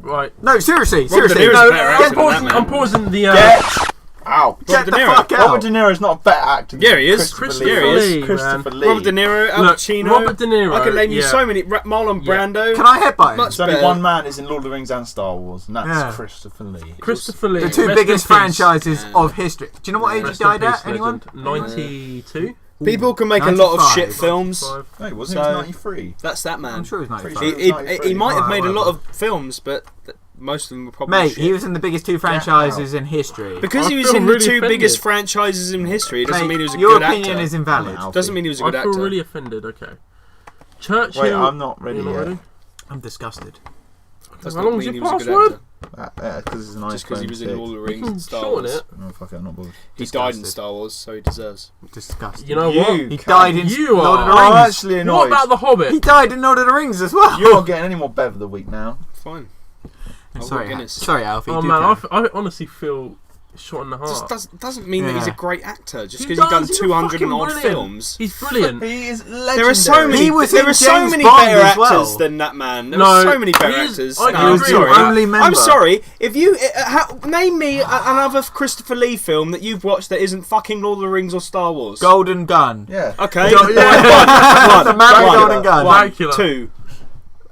Right. No, seriously, Robert De seriously. Niro's No, a better actor than that, man. I'm pausing the. Ow. get Robert the De Niro. fuck out. Robert De Niro is not a better actor. Yeah, he is. Christopher Yeah, he Lee. is. Lee, Christopher man. Lee. Robert De Niro, Al Look, Pacino. Robert De Niro. I can name you yeah. so many. Marlon Yeah. Brando. Can I headbutt him? Much There's only better. one man is in Lord of the Rings and Star Wars, and that's Yeah. Christopher Lee. Christopher Lee. The two Rest in biggest peace. franchises Yeah. of history. Do you know what age he Rest in died peace, at? Anyone? legend. 92. People can make a lot of 95. shit films. 95. No, he wasn't. So- He was 93. That's that man. I'm sure he was Pretty 95. sure. He might have Right, made a lot whatever. of films, but most of them were probably Mate, shit. he was in the biggest 2 franchises in history. Because I he was feel in the really 2 offended. biggest franchises in history, it doesn't Mate, mean he was a your good opinion actor. is invalid. Alfie. Doesn't mean he was a I good feel actor. really offended. Okay. Churchill. Wait, I'm not ready You're not yet. ready? I'm disgusted. Does How not long's mean your he was a good password? actor. Because it's an Just because he was in Lord of the Rings can and Star shorten Wars. it. No, fuck it, I'm not bothered. He died in Disgusted. Star Wars, so he deserves. Disgusted. You know You what? He died in You Lord of the are. I'm Rings. actually annoyed. What about the Hobbit? He died in Lord of the Rings as well. You're not getting any more Bev of the week now. Fine. I've got Sorry, Guinness. sorry, Alfie. Oh do man, tell. I honestly feel shot in the heart. Just doesn't mean that he's a Yeah. great actor. Just He because he's done does, he's 200 and fucking odd brilliant. films. He's brilliant. He is legendary. There are so many. He was there in are so James many Bond better as well. actors than that man. There No, are so many better he is- actors. I No, agree. I'm sorry. Only member. I'm sorry. If you name me another Christopher Lee film that you've watched that isn't fucking Lord of the Rings or Star Wars. Golden Gun. Yeah. Okay. The man with Golden Gun. Dracula. 2.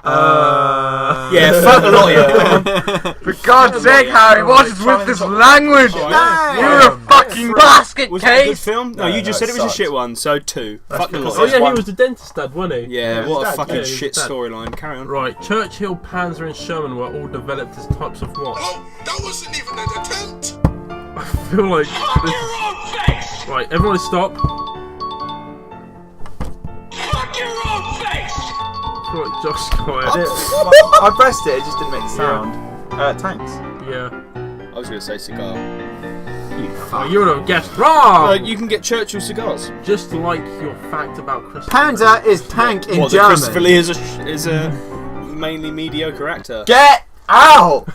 Uh, Yeah, fuck a lot of you. For God's sake, Harry, what is with this language? You're a fucking basket Was it a good case! film? No, you just no, said it it was a sucked. shit one, so 2. Fuck a because lot. Oh yeah, he one- was the dentist dad, wasn't he? Yeah, Yeah, what a his dad, fucking yeah, his shit dad. storyline. Carry on. Right, Churchill, Panzer, and Sherman were all developed as types of what? Oh, that wasn't even an attempt! I feel like Fuck this your is... own face! Right, everyone stop. Fuck your own face! I feel like Josh got it. I pressed it, it just didn't make the sound. Tanks. Yeah. I was going to say cigar. You Oh, fuck. you would have guessed wrong. You can get Churchill cigars. Just like your fact about Christopher. Panzer is tank in What, that German. Christopher Lee is a mainly mediocre actor. Get out!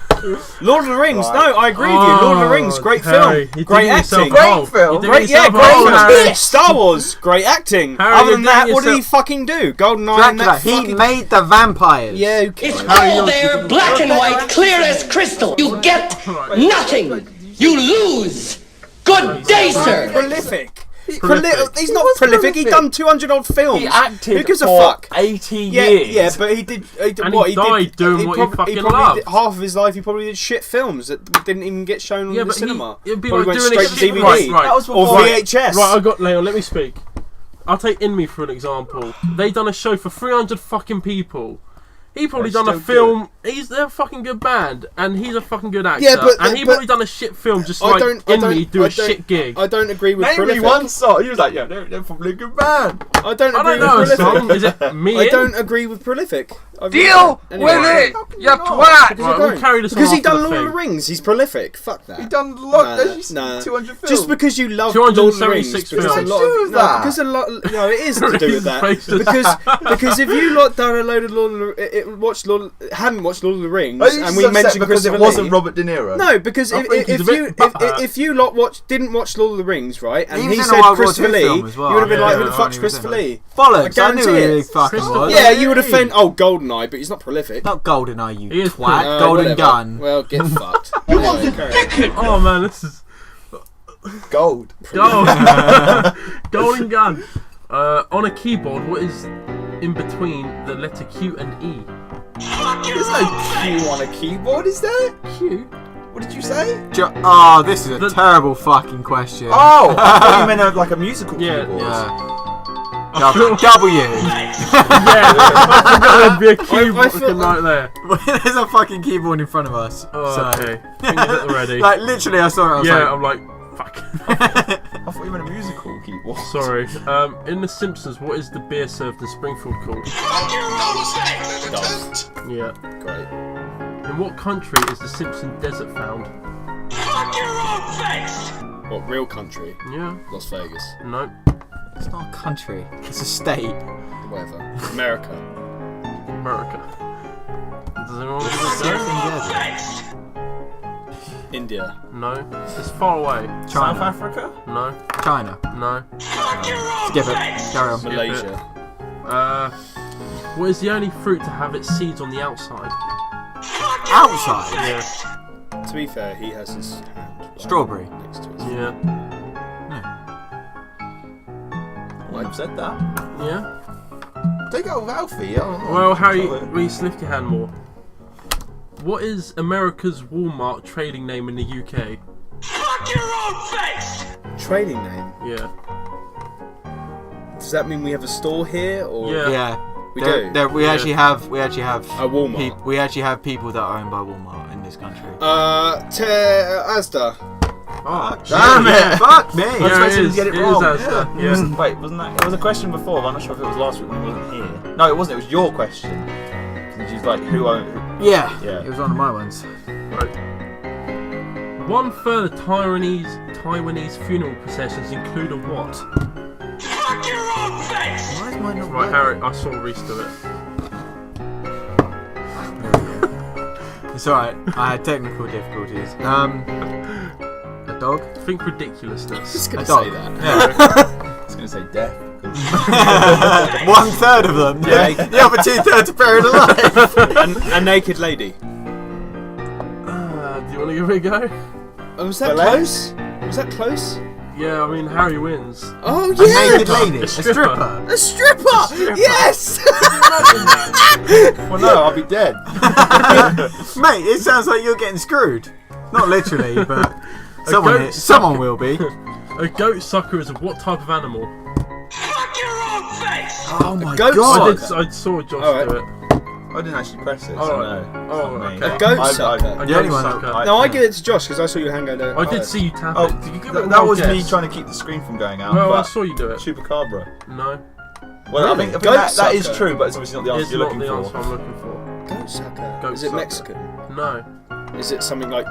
Lord of the Rings. No, I agree with you. Lord of the Rings, great Harry, film, you're great digging yourself acting. a hole. Great film. You're digging Great, yeah, yourself a hole, great. Harry. Star Wars, great acting. Harry, Other you're than that, digging what did he yourself- fucking do? GoldenEye and Dracula, that he fucking... made the vampires. Yeah, who cares? It's all there, black and white, clear as crystal. You get nothing. You lose. Good day, sir. Prolific. Prolific. He's not prolific. He done 200 odd films. He acted Who gives a for fuck? 80 Yeah, years. yeah, but he did. And what he died doing what he fucking probably loved. did, half of his life, he probably did shit films that didn't even get shown Yeah, on the but cinema. it'd be Probably like went doing a straight to shit. DVD Right. That was or before- VHS. Right, I got Leon. Let me speak. I'll take In Me for an example. They done a show for 300 fucking people. He probably They're done a still film. They're a fucking good band, and he's a fucking good actor. Yeah, but- and he but- probably done a shit film, just I like don't- I In don't- Me do I a don't- shit gig. I don't agree with Name me prolific. one song. He was like, yeah, they're probably a good band. I don't I agree don't know a with prolific. song. Is it Me? I In? don't agree with prolific. Deal Anyway. with it, you twat! Because, Right, we'll carry this on because he after done the Lord of thing. the Rings. He's prolific. Fuck that. He done a lot. Nah. 200 films. Just because you love Lord of the Rings, 276 because a films. lot Do of with that. because a lot. No, it is to do with that. His face because if you lot done a load of hadn't watched Lord of the Rings, Are you and we upset mentioned because Christopher it wasn't Lee, Robert De Niro. No, because I think he's a bit if you lot didn't watch Lord of the Rings, right, and He was he in a said World War Christopher II Lee, film as well. you would have been Yeah, like, yeah, who the yeah, fuck's he was Christopher in it. Lee? Bollocks! I guarantee knew who he it. fucking was. Yeah, you would have been. Oh, GoldenEye, but he's not prolific. Not GoldenEye, you He is twat. pretty- Golden whatever. Gun. Well, get fucked. Anyway, carry on. Oh man, this is Gold. gold. Golden Gun. On a keyboard, what is in between the letter Q and E? There's no Q on a keyboard, is there? Q. What did you say? Oh, this is a The- terrible fucking question. Oh, I thought you meant like a musical Yeah, keyboard. Yeah. I W. Yeah, I forgot there'd be a keyboard I feel- right there. There's a fucking keyboard in front of us. Oh, so. okay. Fingers at the ready. Like, literally, I saw it. I was Yeah, I'm like, fuck. I thought you meant a musical keyboard. Sorry. In The Simpsons, what is the beer served in Springfield called? Daft. Yeah. Great. In what country is the Simpson Desert found? What real country? Yeah. Las Vegas. No. It's not a country. It's a state. Whatever. America. America. Does anyone want to go? India. No. It's far away. South China. Africa? No. China. No. Skip it. Carry on. Malaysia. What is the only fruit to have its seeds on the outside? Outside. Yeah. To be fair, he has his hand right Strawberry. next to his. Yeah. I wouldn't have said that. Yeah. Take it out with Alfie. I don't know. Well, Harry, Tell it. will you lift your hand more? What is America's Walmart trading name in the UK? Trading name. Yeah. Does that mean we have a store here, or Yeah. Yeah. we do? We Yeah. actually have. A Walmart. We actually have people that are owned by Walmart in this country. Asda. Oh, Damn it! Fuck me! I was Yeah, it expecting is. to get it It wrong. is Asda. Yeah. Wait, wasn't that? It was a question before. But I'm not sure if it was last week when he wasn't here. No, it wasn't. It was your question. Because she's like, who owned? Yeah. Yeah. It was one of my ones. Right. 1/3 of Taiwanese funeral processions include a what? Why is mine not Right, working? Harry, I saw Reese do it. It's alright. I had technical difficulties. A dog? Think ridiculousness. Just A gonna dog. say that. Yeah. I was going to say death. 1/3 of them. Yeah. The other 2/3 are buried alive. A naked lady. Do you want to give it a go? Oh, was that Ballet? close? Was that close? Yeah, I mean, Harry wins. Oh A yeah. naked lady. A stripper. A stripper. Yes. Well, no, I'll be dead. Mate, it sounds like you're getting screwed. Not literally, but goat someone will be. A goat sucker is what type of animal? Oh my goat god. sucker. I saw Josh Alright. do it. I didn't actually press it, so Oh, no. oh, It's not me. okay. A goat I- sucker. A The goat only one- sucker. No, I give it to Josh because I saw your hand go down. I did see you tap Oh, it. Did you give it a that wild was me guess? trying to keep the screen from going out. Well, I but saw you do it. Chupacabra. No, Well, Really? I think Goat that is sucker. true, but it's obviously not the answer it's you're not looking the for. answer I'm looking for. Goat sucker. Goat Is it sucker. Mexican? No, Is it something like?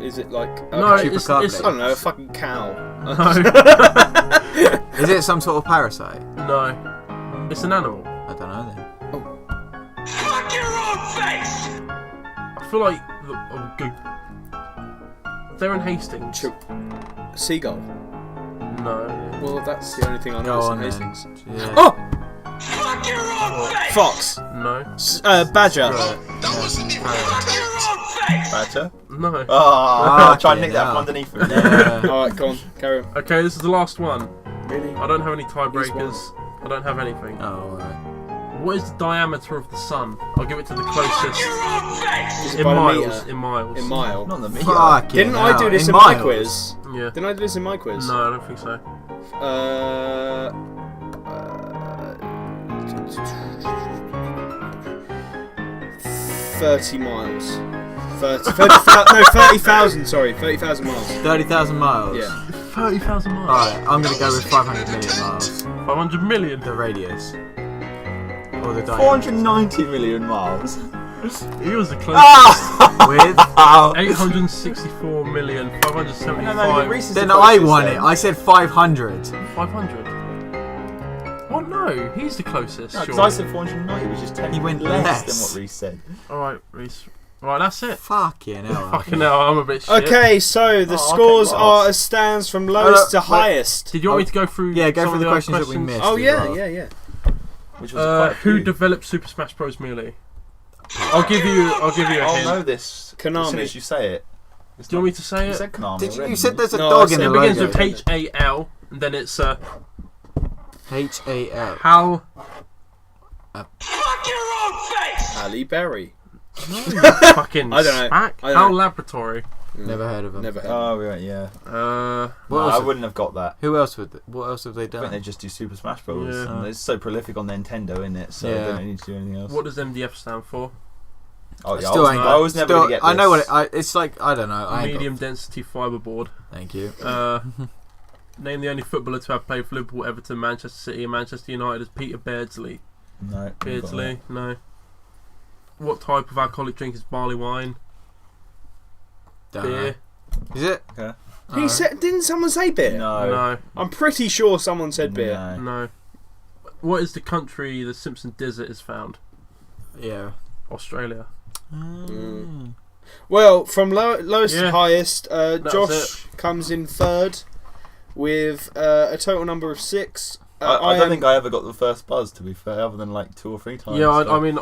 Is it like? No, Super it's I don't know. A fucking cow. no, Is it some sort of parasite? no. It's an animal. I don't know then. Fuck your own face! I feel like they're in Hastings. Seagull. No. Well, that's the only thing I know. Go Is on in then. Hastings. Yeah. Oh, Fuck your own face! fox. No. Badger. That wasn't even an Fuck your attempt. own face! Badger. No. Oh, try and nick that yeah. from underneath him. Yeah. All right, go on, carry on. Okay, this is the last one. Really? I don't have any tiebreakers. I don't have anything. Oh, alright. What is the diameter of the sun? I'll give it to the closest. Your own face! Is it In by a miles. meter? In miles. In mile. Not the meter. Fuck Didn't I do this in my quiz? Yeah. Didn't I do this in my quiz? No, I don't think so. 30 miles. 30,000, sorry, 30,000 miles. 30,000 miles. Yeah. 30,000 miles. Alright, I'm gonna go with 500 million miles. 500 million. The radius. Or the diameter. 490 million miles. He was the closest. Ah! With? 864,575,500. Then I won it. I said 500. 500. What? No, he's the closest. No, because surely. I said 490, which is 10 He went less less. than what Reese said. Alright, Reese. Right, that's it. Fucking hell. Fucking hell, I'm a bit shit. Okay, so the scores are as stands from lowest to highest. Did you want me to go through? Yeah, go some through of the other questions that we missed. Oh as yeah, well. yeah. Which was quite a Who few. developed Super Smash Bros. Melee? I'll give you a I'll hint. know this as soon Konami. as you say it. Do you want me to say You it? said Konami Did you, already. you said there's a No, dog I in said the It begins logo. with HAL, and then it's H-A-L. Hal. Fuck your own face! Ali Berry. Fucking I don't know. Smack? I don't Hal know. Laboratory. Never heard of them. Never heard. Oh, right, yeah. What No, else I have- wouldn't have got that. Who else would? What else have they I think done? they just do Super Smash Bros. Yeah. And it's so prolific on Nintendo, isn't it? So Yeah. they don't need to do anything else. What does MDF stand for? Oh, yeah, Still ain't I was never still, going to get this. I know what it's like. I don't know. I ain't Medium density fiberboard. Thank you. Name the only footballer to have played for Liverpool, Everton, Manchester City, and Manchester United is Peter Beardsley. No. Beardsley, no. What type of alcoholic drink is barley wine? Don't know. Beer. Is it? Okay. He said, didn't someone say beer? No. No, I'm pretty sure someone said beer. No. no. What is the country the Simpson Desert is found? Yeah. Australia. Well, from lowest Yeah. to highest, was Josh comes in third with a total number of 6. I don't think I ever got the first buzz, to be fair, other than like 2 or 3 times. Yeah, so. I mean,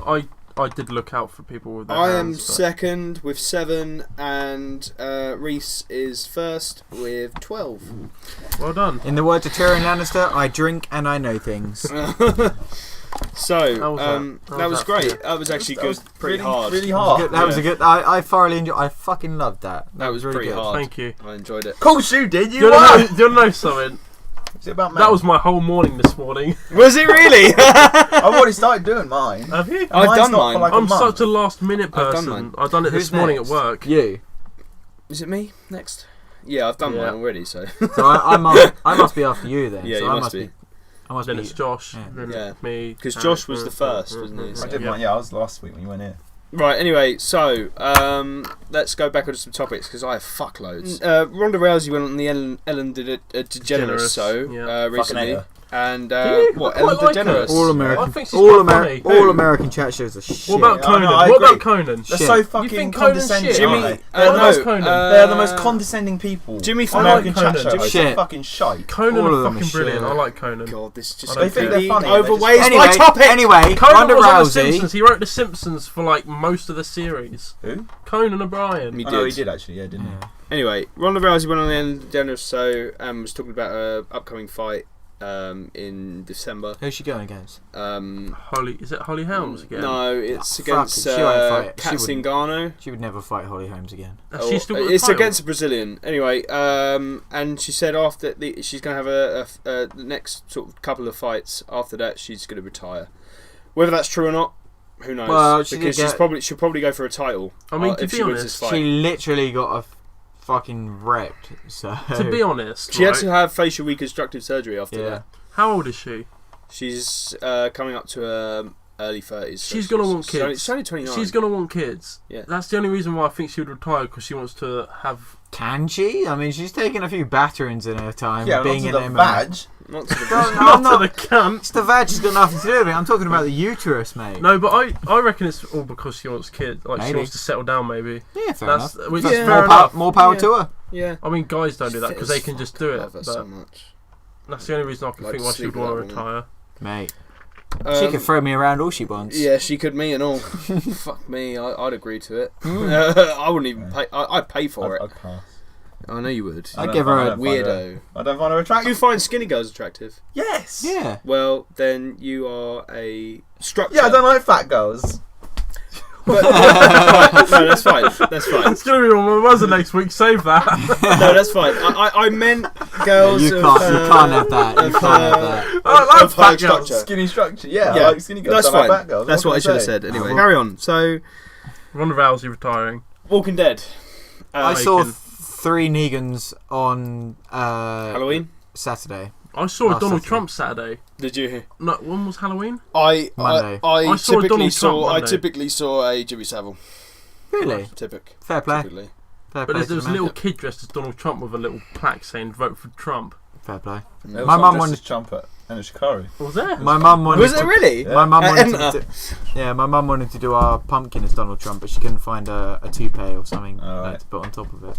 I did look out for people with their I am hands, but- second with 7, and Reese is first with 12. Well done. In the words of Tyrion Lannister, I drink and I know things. So, How was that? that was great. That was actually That good. was Pretty really, hard. Really hard. That was a good. I thoroughly enjoyed. I fucking loved that. That was really pretty good. hard. Thank you. I enjoyed it. Of course you did. Do You you won. want to know something? Is it about me? That was my whole morning this morning. Was it really? I've already started doing mine. Have you? I've Mine's done not mine. for like a I'm month. such a last minute I've done person. mine. I've done it Who's this morning next? at work. You. Is it me next? Yeah, I've done Yeah. mine already. So So I must be after you then. yeah, so you I must be. I must Then be. it's Josh. Yeah. Then Yeah. me. Because Josh was the first, wasn't he? I So- did Yeah. mine. Yeah, I was last week when you went in. Right, anyway, so let's go back onto some topics because I have fuckloads. Ronda Rousey went on the Ellen DeGeneres show Yeah. recently. her. And you? what, I Ellen quite like her. DeGeneres? All I American. think she's All, quite funny. all American chat shows are shit. What about Yeah, Conan? I know, I What agree. about Conan? They're Shit. so You fucking think Conan's condescending. shit? aren't Jimmy, they? They're, the Conan's most, Conan. they're the most condescending people. Jimmy on Fallon. American chat Conan. shows. Shit. They're fucking shite. Conan All of are them are fucking brilliant. shit. I like Conan. God, this just They think they're funny, and they overweighs Anyway, my topic. anyway, Conan Ronda was on The Rousey. Simpsons. He wrote The Simpsons for like most of the series. Who? Conan O'Brien. He Oh, no, he did. did actually. Yeah, didn't he? Anyway, Ronda Rousey went on the Ellen DeGeneres show and was talking about her upcoming fight in December. Who's she going against? Is it Holly Helms again? No, it's Oh, against fuck it, she won't fight. Kat She wouldn't. Zingano. She would never fight Holly Holmes again. Has she still got the It's title? against a Brazilian. Anyway, and she said after she's going to have the next sort of couple of fights. After that, she's going to retire. Whether that's true or not, who knows? Well, she because did she'll probably go for a title. I mean, to if be she wins honest, this fight. She literally got a fucking wrecked. So To be honest, She right, had to have facial reconstructive surgery after yeah. that. how old is she? She's coming up to early 30s. She's gonna want kids. She's only 29. She's gonna want kids. Yeah. That's the only reason why I think she would retire, because she wants to have. Can she? I mean, she's taken a few batterings in her time. Yeah, being not to in the badge. Not to the Not to the cunt. It's the vag. She's got nothing to do with it. I'm talking about the uterus, mate. No, but I reckon it's all because she wants kids. Like, she Maybe. wants to settle down, maybe. Yeah, fair That's enough. which That's is fair enough. more power Yeah. to her. Yeah. I mean, guys don't do that because they can just do it. Love her But so much. that's the only reason I can Like think to why she would sleep want to with that woman. retire. Mate, she could throw me around all she wants. Yeah, she could, me and all. Fuck me, I'd agree to it. I wouldn't even pay. I'd pay for it. I'd pass. I know you would. I'd give her a weirdo. I don't find her Do attractive. you find skinny girls attractive? Yes. Yeah. Well, then you are a structure. Yeah, I don't like fat girls. But, right, no, that's fine. That's fine. It's gonna be on my buzzer next week. Save that. No, that's fine. I meant girls. You can't have that. You can't have that. I like of high fat girls. structure. Skinny structure. Yeah, Yeah, I like skinny girls. That's I like fine. fat girls. That's what I should have said. Anyway, carry on. So, Ronda Rousey retiring. Walking Dead. I saw Bacon. 3 Negans on Halloween. Saturday. I saw Last Donald Saturday. Trump Saturday. Did you? No, when was Halloween? Monday. I saw Donald Trump I Monday. typically saw a Jimmy Savile. Really? Fair Fair play. Typically. Fair But play. there was to a the little man. kid dressed as Donald Trump with a little plaque saying "Vote for Trump." Fair play. There was My some mum dressed wanted. as trumpet and a shikari. Was there? My mum wanted. Was it to- really? Yeah. My mum wanted Emma. to. Yeah, my mum wanted to do our pumpkin as Donald Trump, but she couldn't find a toupee or something Alright. to put on top of it.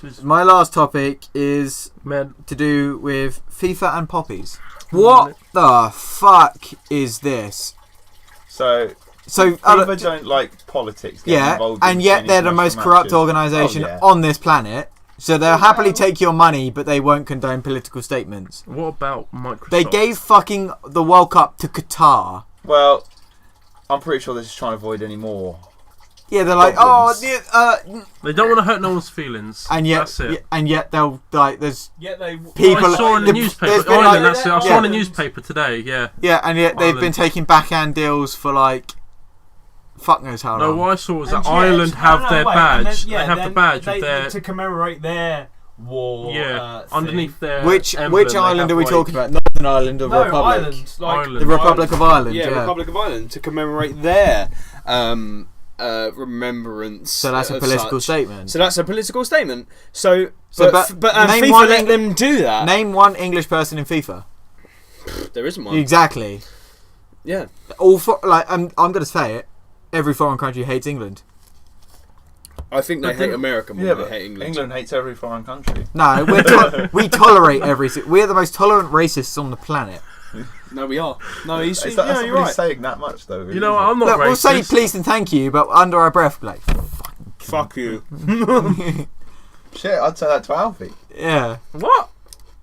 She's My last topic is man. to do with FIFA and poppies. What the fuck is this? So, So, FIFA don't like politics. Getting yeah, involved in and yet any they're the commercial most corrupt matches. organisation Oh, yeah. on this planet. So they'll happily take your money, but they won't condone political statements. What about Microsoft? They gave fucking the World Cup to Qatar. Well, I'm pretty sure they're just trying to avoid any more. Yeah, they're like, Problems. They don't want to hurt no one's feelings. and yet, That's it. and yet they'll like. There's Yeah, they. people. I saw in the there's newspaper. been, Ireland, like- that's it. I saw yeah. in the newspaper today. Yeah. Yeah, and yet they've been Ireland. taking backhand deals for like, fuck knows how No, long. what I saw was And that yeah, Ireland have their wait, and badge. then- yeah, they have the then badge they, with their to commemorate their war. yeah thing. underneath their Which emblem, they island have, are we like, talking about? Northern Ireland or No, Republic? Ireland. Like, Ireland. The Republic of Ireland. Yeah, Yeah. Republic of Ireland to commemorate their remembrance. So that's a of political such. statement. So that's a political statement. So, So, but but name FIFA one let Eng- them do that. Name one English person in FIFA. There isn't one. Exactly. Yeah. All I'm gonna say it. Every foreign country hates England. I think they But hate then- America more Yeah, than but they hate England. England hates every foreign country. No, we tolerate everything. We're the most tolerant racists on the planet. No, we are. No, he's. That's Yeah, not you're really right. saying that much, though. Really, You know, is it? I'm not Look, racist. we'll say please and thank you, but under our breath, like, Fuck you. Shit, I'd say that to Alfie. yeah. What?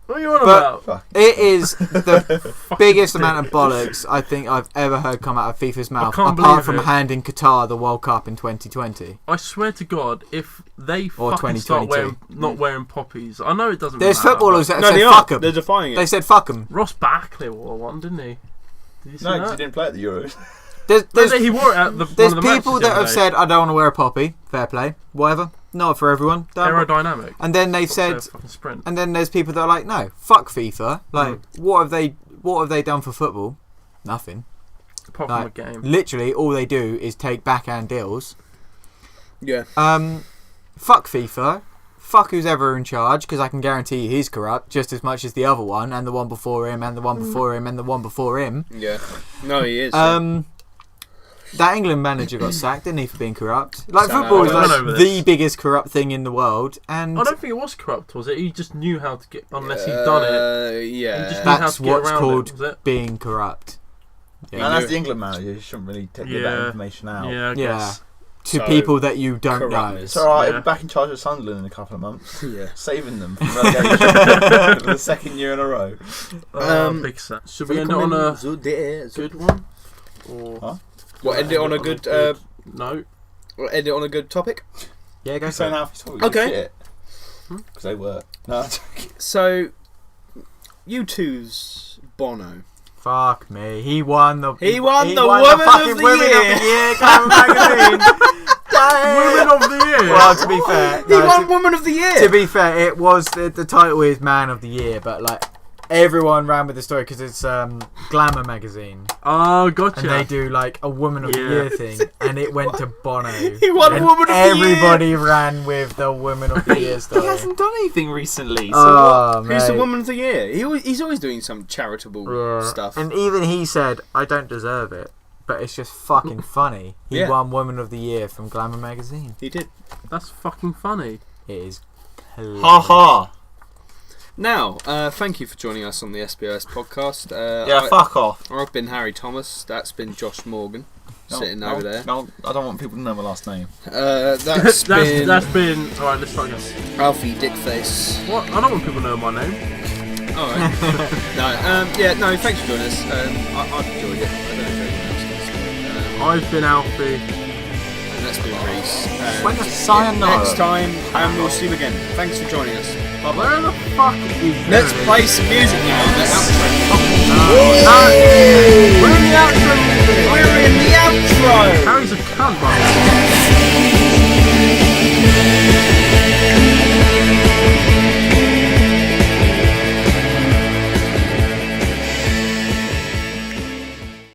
What are you on But- about? Fuck. It is the biggest amount of bollocks I think I've ever heard come out of FIFA's mouth, can't apart believe from it. handing Qatar the World Cup in 2020. I swear to God, if they Or fucking start 2022. not wearing poppies, I know it doesn't There's matter. footballers but that No, said they fuck are. them. They're defying it. They said fuck them. Ross Barkley wore one, didn't he? Did you see No, because he that? didn't play at the Euros. There's He wore it at the There's one of the people matches the that other have day. said, I don't want to wear a poppy. Fair play. Whatever. Not for everyone. Don't- Aerodynamic. And then they've said, Fucking sprint. and then there's people that are like, no, fuck FIFA. Like, what have they done for football? Nothing. Apart Like, from a game. literally, all they do is take backhand deals. Yeah. Fuck FIFA. Fuck who's ever in charge, because I can guarantee you he's corrupt just as much as the other one, and the one before him, and the one before him, and the one before him. Yeah. No, he is. That England manager got sacked, didn't he, for being corrupt? Like, So, football is I went like over the this. biggest corrupt thing in the world, and I don't think it was corrupt, was it? He just knew how to get, unless he'd done it. He Yeah. just knew how that's to get what's around called it, was it? being corrupt. And that's the England manager. You shouldn't really take that Yeah. information out. Yeah, I Yeah. guess. To So, people that you don't know. corruptness. It's alright, Yeah. back in charge of Sunderland in a couple of months. Yeah. Saving them from relegation for the second year in a row. Big set. Should we end it on a good one? Or Huh? What? End it on a good. No. Or end it on a good topic. Yeah, go You're for saying it. Alfie's talking Okay. shit. Because they were. No, I'm joking. So, U2's Bono. Fuck me. He won the He won the fucking Woman of Women the of the Year Glamour magazine. Women of the Year! Well, to be fair, He won Woman of the Year. to be fair, it was the title is Man of the Year, but like everyone ran with the story because it's Glamour magazine. Oh, gotcha. And they do like a Woman of the Year thing, and it went to Bono. He won and Woman of the Year. Everybody ran with the Woman of the Year story. He hasn't done anything recently. So Oh, Who's the mate. Woman of the Year? He's always doing some charitable stuff. And even he said, I don't deserve it, but it's just fucking funny. He won Woman of the Year from Glamour magazine. He did. That's fucking funny. It is hilarious. ha ha. Now, thank you for joining us on the SBOS podcast. Fuck off. I've been Harry Thomas. That's been Josh Morgan, sitting over there. No, I don't want people to know my last name. That's been Alright, let's start again. Alfie Dickface. What? I don't want people to know my name. Alright. No, thanks for joining us. I've enjoyed it. I don't know if anyone else has. I've been Alfie. And that's been Reese. When the sayonara. Next time, and we'll see you again. Thanks for joining us. Bye-bye. Where the fuck is Let's play some music now. The outro. No. We're in the outro.